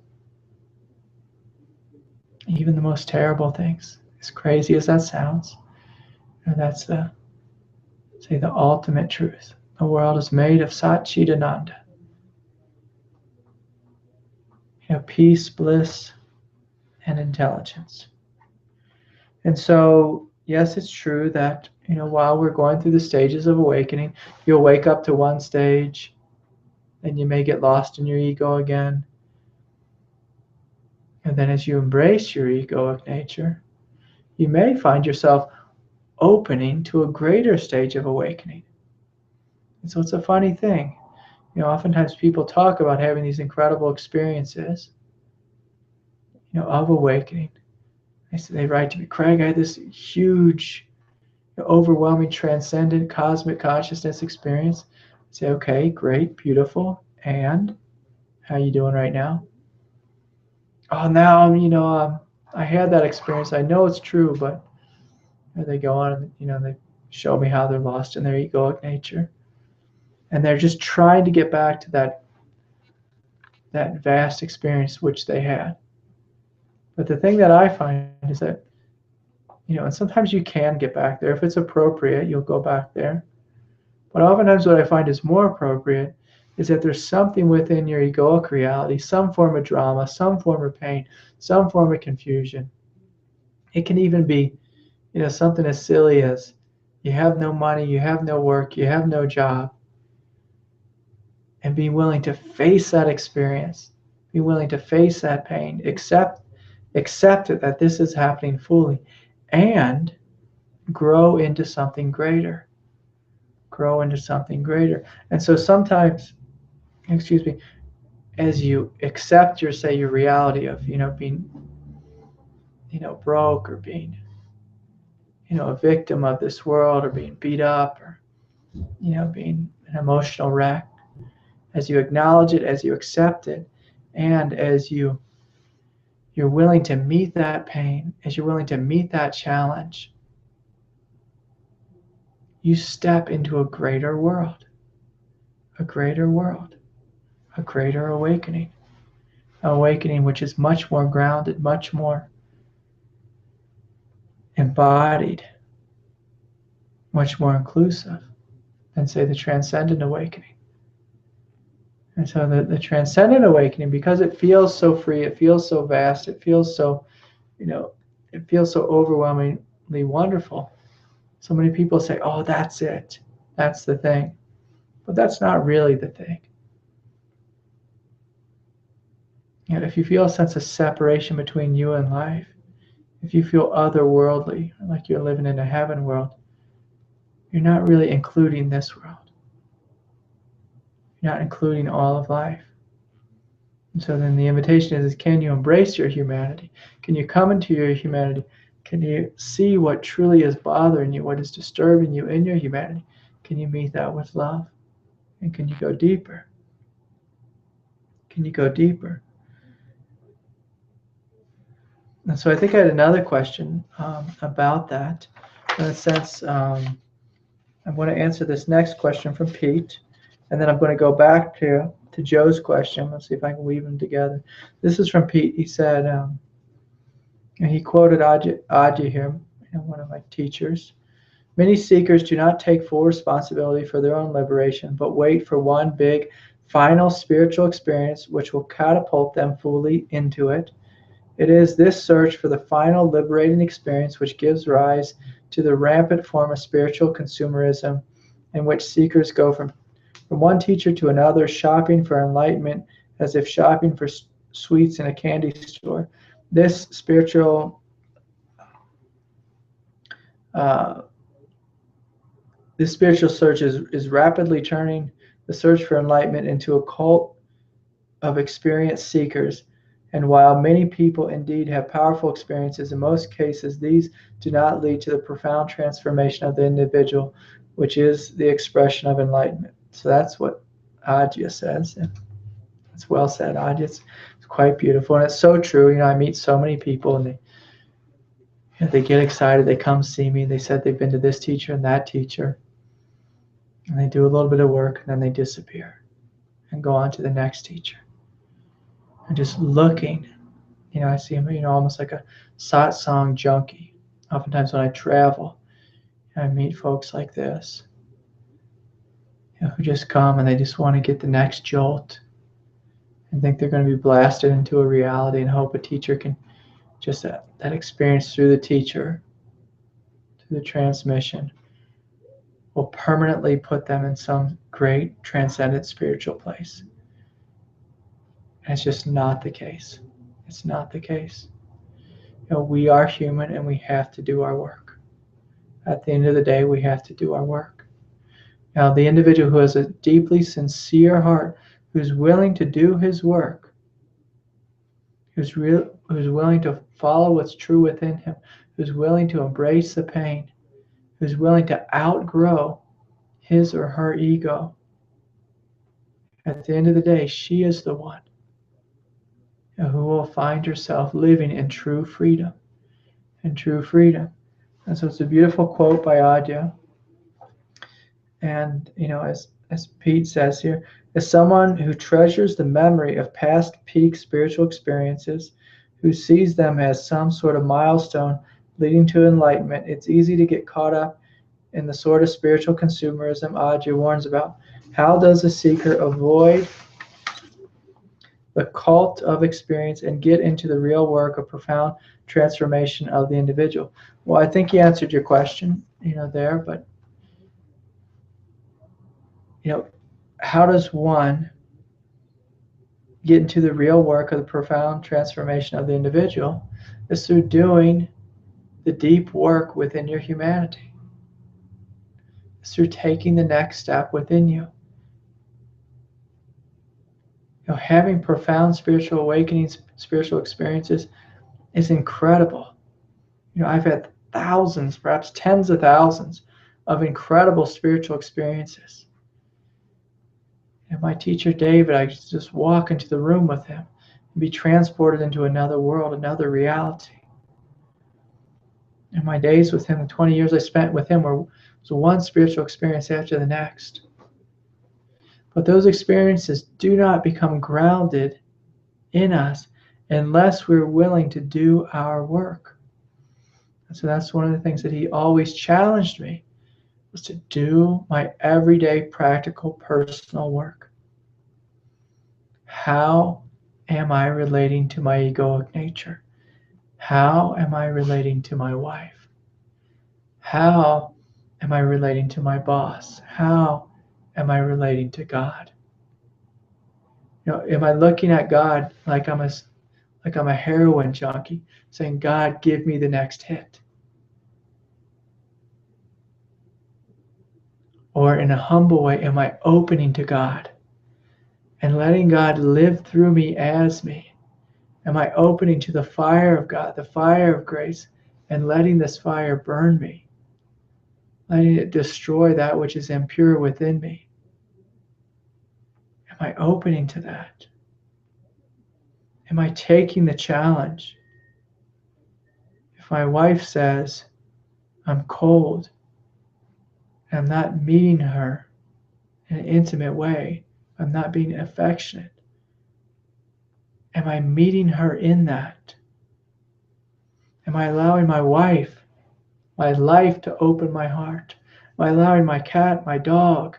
even the most terrible things. As crazy as that sounds, that's the ultimate truth. The world is made of Sat Chit Ananda. Peace, bliss, and intelligence. And so, yes, it's true that, while we're going through the stages of awakening, you'll wake up to one stage, and you may get lost in your ego again. And then as you embrace your egoic nature, you may find yourself opening to a greater stage of awakening. And so it's a funny thing. Oftentimes people talk about having these incredible experiences, of awakening. They write to me, Craig, I had this huge, overwhelming, transcendent cosmic consciousness experience. I say, okay, great, beautiful. And how you doing right now? Oh, now, I had that experience. I know it's true, but they go on and, they show me how they're lost in their egoic nature. And they're just trying to get back to that vast experience which they had. But the thing that I find is that, and sometimes you can get back there. If it's appropriate, you'll go back there. But oftentimes what I find is more appropriate is that there's something within your egoic reality, some form of drama, some form of pain, some form of confusion. It can even be, something as silly as you have no money, you have no work, you have no job. And be willing to face that experience, be willing to face that pain, accept it that this is happening fully, and grow into something greater. grow into something greater. And so sometimes, excuse me, as you accept your reality of, being, broke, or being, a victim of this world, or being beat up, or, being an emotional wreck, as you acknowledge it, as you accept it, and as you're willing to meet that pain, as you're willing to meet that challenge, you step into a greater world, a greater world, a greater awakening, an awakening which is much more grounded, much more embodied, much more inclusive than, say, the transcendent awakening. And so the transcendent awakening, because it feels so free, it feels so vast, it feels so, it feels so overwhelmingly wonderful. So many people say, oh, that's it. That's the thing. But that's not really the thing. If you feel a sense of separation between you and life, if you feel otherworldly, like you're living in a heaven world, you're not really including this world. You're not including all of life. And so then the invitation is, can you embrace your humanity? Can you come into your humanity? Can you see what truly is bothering you, what is disturbing you in your humanity? Can you meet that with love? And can you go deeper? Can you go deeper? And so I think I had another question about that. In a sense, I'm going to answer this next question from Pete, and then I'm going to go back to Joe's question. Let's see if I can weave them together. This is from Pete. He said, he quoted Adya here, one of my teachers. Many seekers do not take full responsibility for their own liberation, but wait for one big, final spiritual experience which will catapult them fully into it. It is this search for the final liberating experience which gives rise to the rampant form of spiritual consumerism, in which seekers go from one teacher to another, shopping for enlightenment as if shopping for sweets in a candy store. This spiritual search is rapidly turning the search for enlightenment into a cult of experienced seekers. And while many people indeed have powerful experiences, in most cases these do not lead to the profound transformation of the individual, which is the expression of enlightenment. So that's what Adya says. And it's well said, Adya. It's quite beautiful, and it's so true. I meet so many people, and they get excited. They come see me. They said they've been to this teacher and that teacher, and they do a little bit of work, and then they disappear and go on to the next teacher. And just looking, I see them, almost like a satsang junkie. Oftentimes when I travel, I meet folks like this, who just come and they just want to get the next jolt and think they're going to be blasted into a reality, and hope a teacher can just that experience through the teacher, through the transmission, will permanently put them in some great transcendent spiritual place. And it's just not the case. It's not the case. We are human, and we have to do our work. At the end of the day, we have to do our work. Now, the individual who has a deeply sincere heart, who's willing to do his work, who's willing to follow what's true within him, who's willing to embrace the pain, who's willing to outgrow his or her ego, at the end of the day, she is the one who will find herself living in true freedom. In true freedom. And so it's a beautiful quote by Adya. And, as Pete says here, as someone who treasures the memory of past peak spiritual experiences, who sees them as some sort of milestone leading to enlightenment, it's easy to get caught up in the sort of spiritual consumerism Adya warns about. How does a seeker avoid the cult of experience and get into the real work of profound transformation of the individual? Well, I think he answered your question, there, but, how does one get into the real work of the profound transformation of the individual? Is through doing the deep work within your humanity. is through taking the next step within you. Having profound spiritual awakenings, spiritual experiences is incredible. I've had thousands, perhaps tens of thousands of incredible spiritual experiences. And my teacher David, I just walk into the room with him and be transported into another world, another reality. And my days with him, the 20 years I spent with him, was one spiritual experience after the next. But those experiences do not become grounded in us unless we're willing to do our work. And so that's one of the things that he always challenged me, was to do my everyday practical personal work. How am I relating to my egoic nature? How am I relating to my wife? How am I relating to my boss? How am I relating to God? Am I looking at God like I'm a heroin junkie, saying, God, give me the next hit? Or in a humble way, am I opening to God and letting God live through me as me? Am I opening to the fire of God, the fire of grace, and letting this fire burn me? Letting it destroy that which is impure within me? Am I opening to that? Am I taking the challenge? If my wife says, I'm cold, and I'm not meeting her in an intimate way, I'm not being affectionate, am I meeting her in that? Am I allowing my wife, my life, to open my heart? Am I allowing my cat, my dog,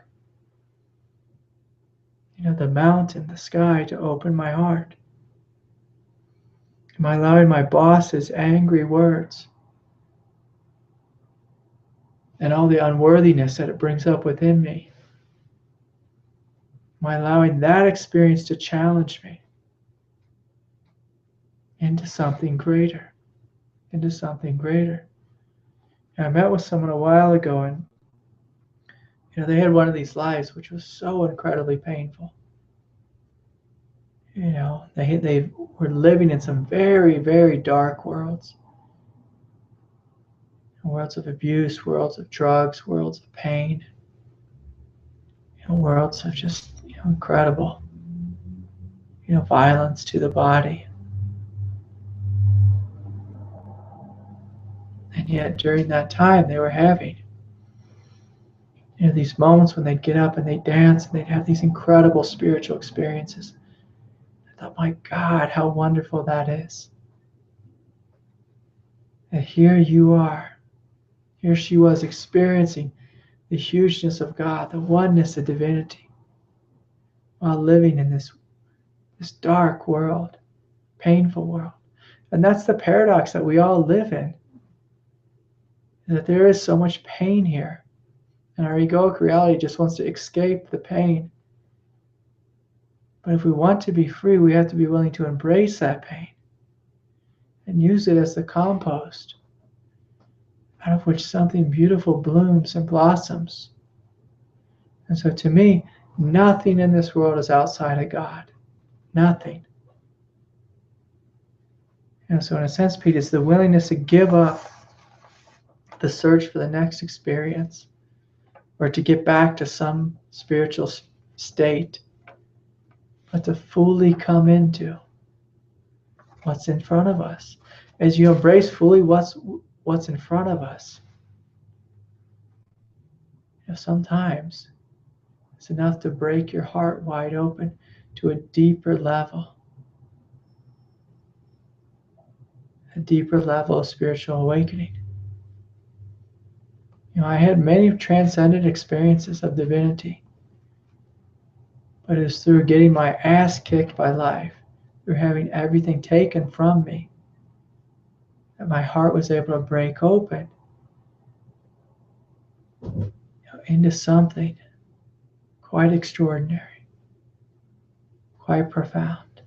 the mountain, the sky, to open my heart? Am I allowing my boss's angry words and all the unworthiness that it brings up within me? Am I allowing that experience to challenge me into something greater? Into something greater. And I met with someone a while ago, and they had one of these lives which was so incredibly painful. They were living in some very, very dark worlds. Worlds of abuse, worlds of drugs, worlds of pain, worlds of just incredible, violence to the body. And yet during that time they were having these moments when they'd get up and they'd dance and they'd have these incredible spiritual experiences. I thought, my God, how wonderful that is. And here you are. Here she was experiencing the hugeness of God, the oneness of divinity, while living in this dark world, painful world. And that's the paradox that we all live in, that there is so much pain here. And our egoic reality just wants to escape the pain. But if we want to be free, we have to be willing to embrace that pain and use it as the compost out of which something beautiful blooms and blossoms. And so to me, nothing in this world is outside of God. Nothing. So in a sense, Pete, it's the willingness to give up the search for the next experience or to get back to some spiritual state, but to fully come into what's in front of us. As you embrace fully what's in front of us, sometimes it's enough to break your heart wide open to a deeper level of spiritual awakening. I had many transcendent experiences of divinity, but it was through getting my ass kicked by life, through having everything taken from me, that my heart was able to break open into something quite extraordinary, quite profound.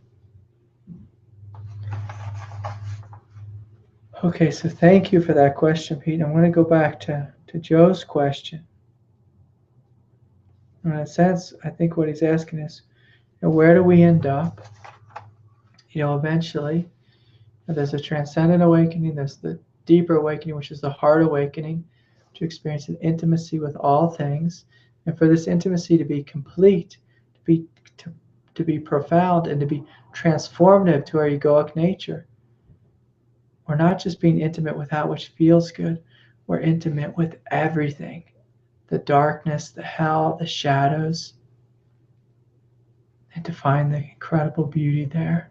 Okay, so thank you for that question, Pete. I'm going to go back to Joe's question. In a sense, I think what he's asking is, where do we end up? Eventually, there's a transcendent awakening, there's the deeper awakening, which is the heart awakening, to experience an intimacy with all things. And for this intimacy to be complete, to be to be profound, and to be transformative to our egoic nature, we're not just being intimate with that which feels good, we're intimate with everything. The darkness, the hell, the shadows, and to find the incredible beauty there.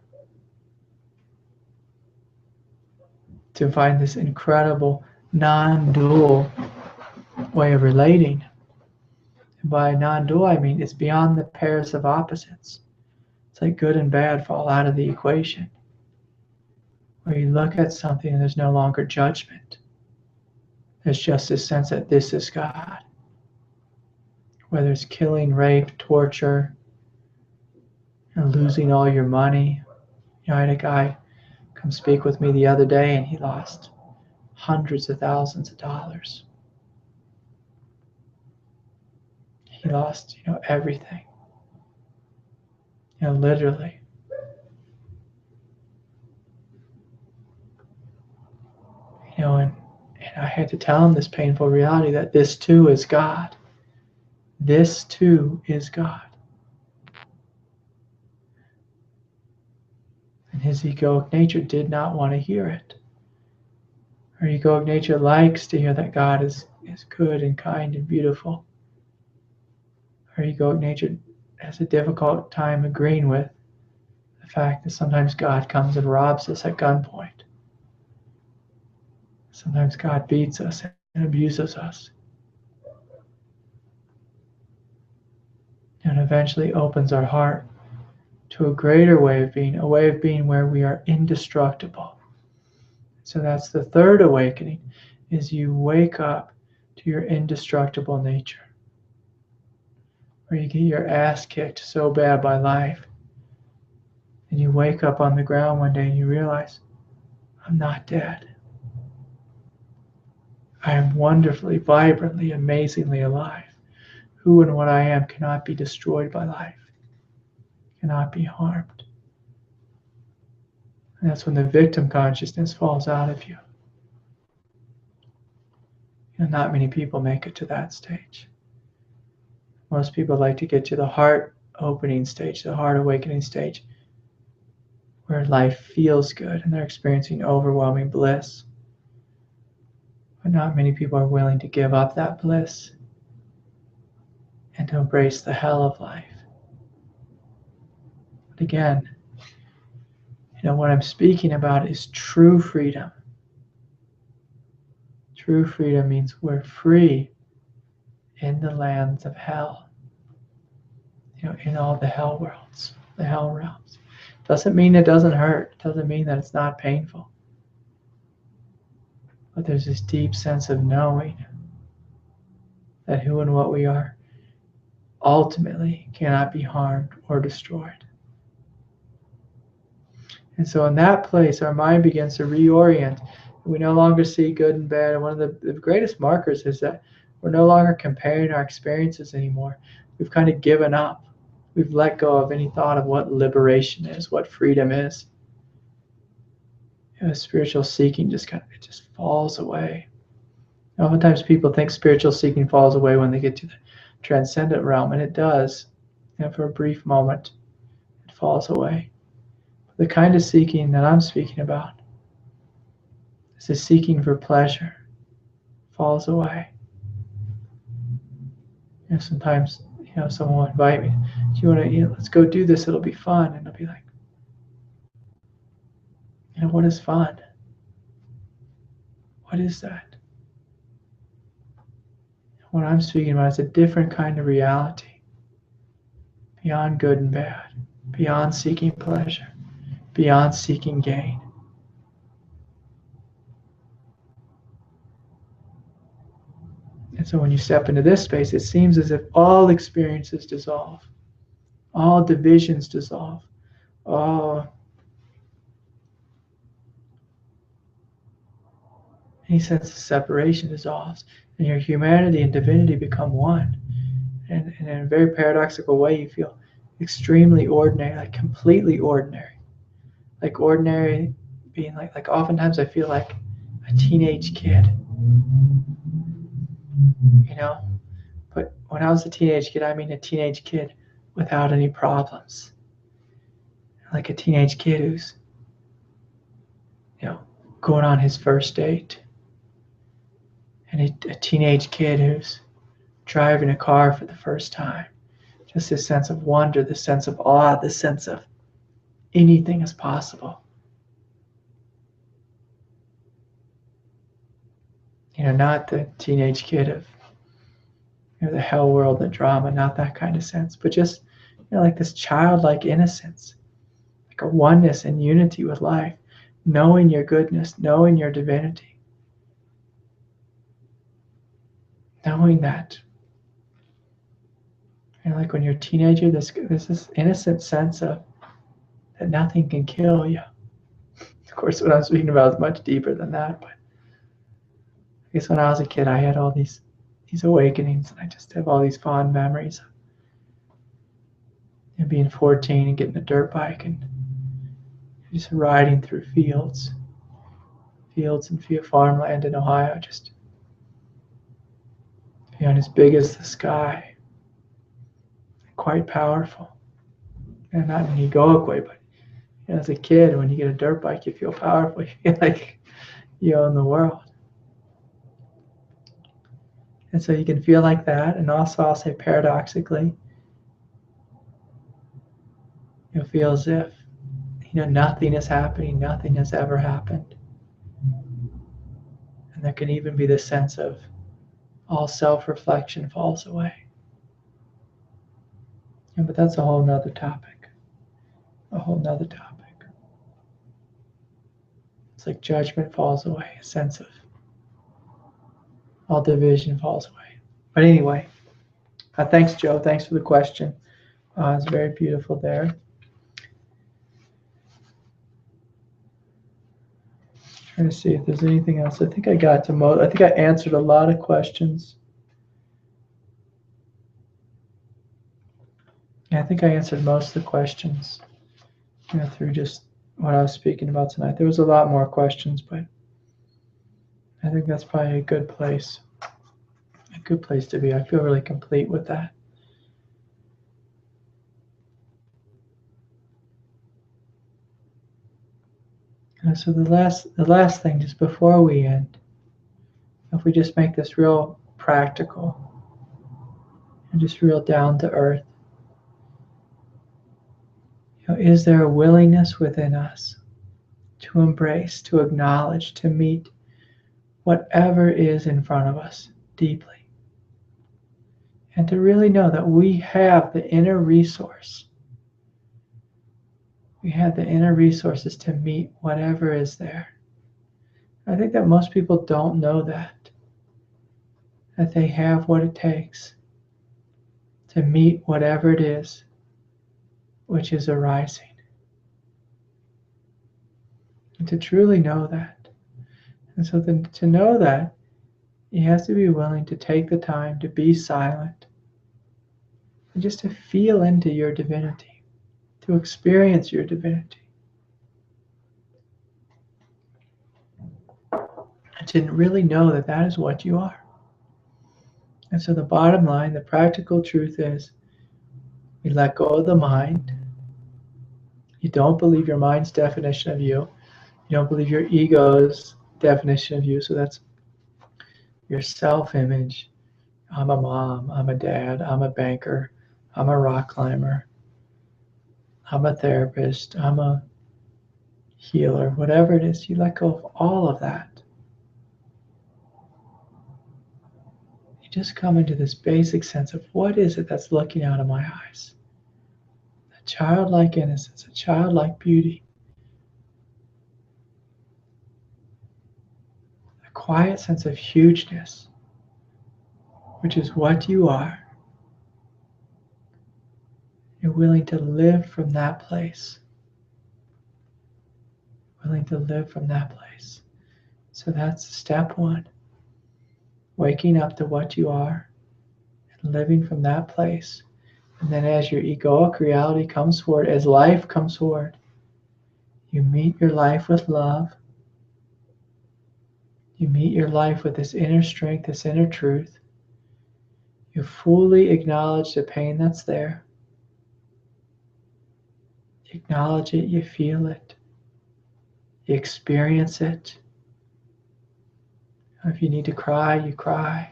To find this incredible non-dual way of relating. And by non-dual, I mean it's beyond the pairs of opposites. It's like good and bad fall out of the equation. Where you look at something and there's no longer judgment. There's just this sense that this is God. Whether it's killing, rape, torture, losing all your money. I had a guy come speak with me the other day and he lost hundreds of thousands of dollars. He lost, everything. Literally. And I had to tell him this painful reality that this too is God. This too is God. And his egoic nature did not want to hear it. Our egoic nature likes to hear that God is good and kind and beautiful. Our egoic nature has a difficult time agreeing with the fact that sometimes God comes and robs us at gunpoint. Sometimes God beats us and abuses us. And eventually opens our heart to a greater way of being, a way of being where we are indestructible. So that's the third awakening, is you wake up to your indestructible nature. Where you get your ass kicked so bad by life, and you wake up on the ground one day and you realize, I'm not dead. I am wonderfully, vibrantly, amazingly alive. Who and what I am cannot be destroyed by life, cannot be harmed. And that's when the victim consciousness falls out of you. Not many people make it to that stage. Most people like to get to the heart opening stage, the heart awakening stage, where life feels good and they're experiencing overwhelming bliss. But not many people are willing to give up that bliss and to embrace the hell of life. But again, what I'm speaking about is true freedom. True freedom means we're free in the lands of hell, in all the hell worlds, the hell realms. Doesn't mean it doesn't hurt. Doesn't mean that it's not painful. But there's this deep sense of knowing that who and what we are ultimately cannot be harmed or destroyed. And so in that place, our mind begins to reorient. We no longer see good and bad. And one of the greatest markers is that we're no longer comparing our experiences anymore. We've kind of given up. We've let go of any thought of what liberation is, what freedom is. Spiritual seeking just falls away. Oftentimes people think spiritual seeking falls away when they get to the transcendent realm, and it does. For a brief moment, it falls away. The kind of seeking that I'm speaking about is the seeking for pleasure. Falls away. Sometimes, someone will invite me. Do you want to, let's go do this. It'll be fun. And I'll be like, what is fun? What is that? What I'm speaking about is a different kind of reality. Beyond good and bad. Beyond seeking pleasure. Beyond seeking gain. And so when you step into this space, it seems as if all experiences dissolve. All divisions dissolve. Any sense of separation dissolves. And your humanity and divinity become one. And in a very paradoxical way, you feel extremely ordinary, like completely ordinary. Like ordinary being like oftentimes I feel like a teenage kid, you know? But when I was a teenage kid, I mean a teenage kid without any problems. Like a teenage kid who's, you know, going on his first date. And a teenage kid who's driving a car for the first time. Just this sense of wonder, this sense of awe, this sense of anything is possible. Not the teenage kid of the hell world, the drama, not that kind of sense, but just like this childlike innocence, like a oneness and unity with life, knowing your goodness, knowing your divinity, knowing that. Like when you're a teenager, there's this innocent sense of that nothing can kill you. Of course, what I'm speaking about is much deeper than that, but I guess when I was a kid, I had all these awakenings, and I just have all these fond memories of being 14 and getting a dirt bike and just riding through fields and farmland in Ohio, just as big as the sky, quite powerful. And not in an egoic way, but as a kid, when you get a dirt bike, you feel powerful. You feel like you own the world. And so you can feel like that, and also I'll say paradoxically, you'll feel as if nothing is happening, nothing has ever happened. And there can even be this sense of all self-reflection falls away. But that's a whole nother topic. A whole nother topic. It's like judgment falls away, a sense of all division falls away. But anyway, thanks, Joe. Thanks for the question. It's very beautiful there. Trying to see if there's anything else. I think I got to I think I answered a lot of questions. I think I answered most of the questions through just what I was speaking about tonight. There was a lot more questions, but I think that's probably a good place to be. I feel really complete with that. So the last thing, just before we end, if we just make this real practical and just real down to earth, is there a willingness within us to embrace, to acknowledge, to meet whatever is in front of us deeply, and to really know that we have the inner resource. We have the inner resources to meet whatever is there. I think that most people don't know that they have what it takes to meet whatever it is which is arising. And to truly know that. And so then to know that, you have to be willing to take the time to be silent and just to feel into your divinity, to experience your divinity. And to really know that that is what you are. And so the bottom line, the practical truth is, we let go of the mind. You don't believe your mind's definition of you. You don't believe your ego's definition of you. So that's your self-image. I'm a mom, I'm a dad, I'm a banker, I'm a rock climber, I'm a therapist, I'm a healer, whatever it is, you let go of all of that. You just come into this basic sense of what is it that's looking out of my eyes? A childlike innocence, a childlike beauty, a quiet sense of hugeness, which is what you are. You're willing to live from that place. Willing to live from that place. So that's step one. Waking up to what you are and living from that place. And then as your egoic reality comes forward, as life comes forward, you meet your life with love. You meet your life with this inner strength, this inner truth. You fully acknowledge the pain that's there. You acknowledge it, you feel it, you experience it. If you need to cry, you cry.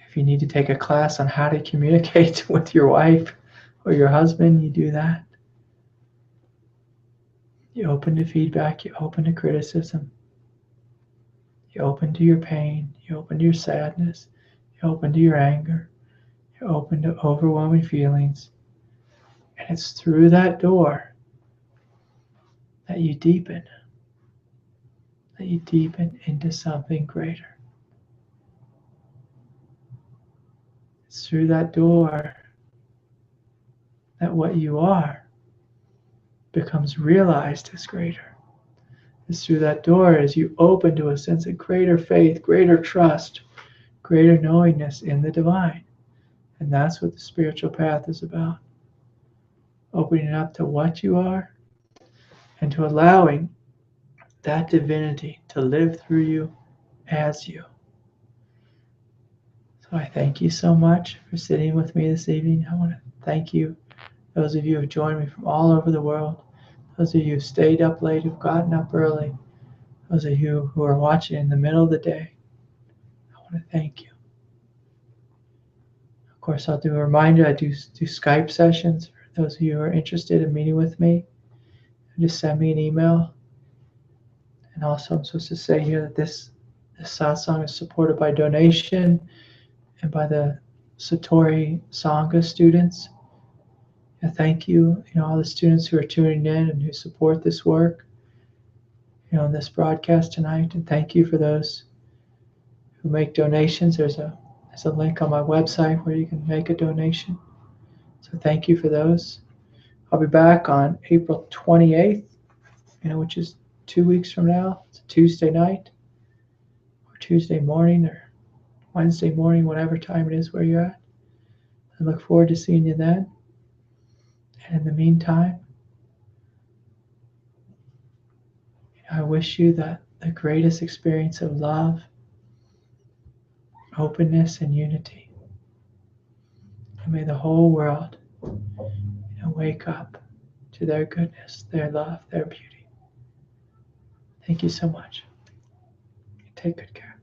If you need to take a class on how to communicate with your wife or your husband, you do that. You open to feedback, you open to criticism. You open to your pain, you open to your sadness, you open to your anger, you open to overwhelming feelings. And it's through that door that you deepen into something greater. It's through that door that what you are becomes realized as greater. It's through that door as you open to a sense of greater faith, greater trust, greater knowingness in the divine. And that's what the spiritual path is about. Opening up to what you are and to allowing that divinity to live through you as you. So I thank you so much for sitting with me this evening. I want to thank you, those of you who have joined me from all over the world, those of you who stayed up late, who've gotten up early, those of you who are watching in the middle of the day. I want to thank you. Of course, I'll do a reminder, I do Skype sessions for those of you who are interested in meeting with me. Just send me an email. And also, I'm supposed to say here that this satsang is supported by donation and by the Satori Sangha students. And thank you, all the students who are tuning in and who support this work, in this broadcast tonight. And thank you for those who make donations. There's a link on my website where you can make a donation. So thank you for those. I'll be back on April 28th, which is 2 weeks from now. It's a Tuesday night or Tuesday morning or Wednesday morning, whatever time it is where you're at. I look forward to seeing you then. And in the meantime, I wish you the greatest experience of love, openness, and unity. And may the whole world wake up to their goodness, their love, their beauty. Thank you so much. Take good care.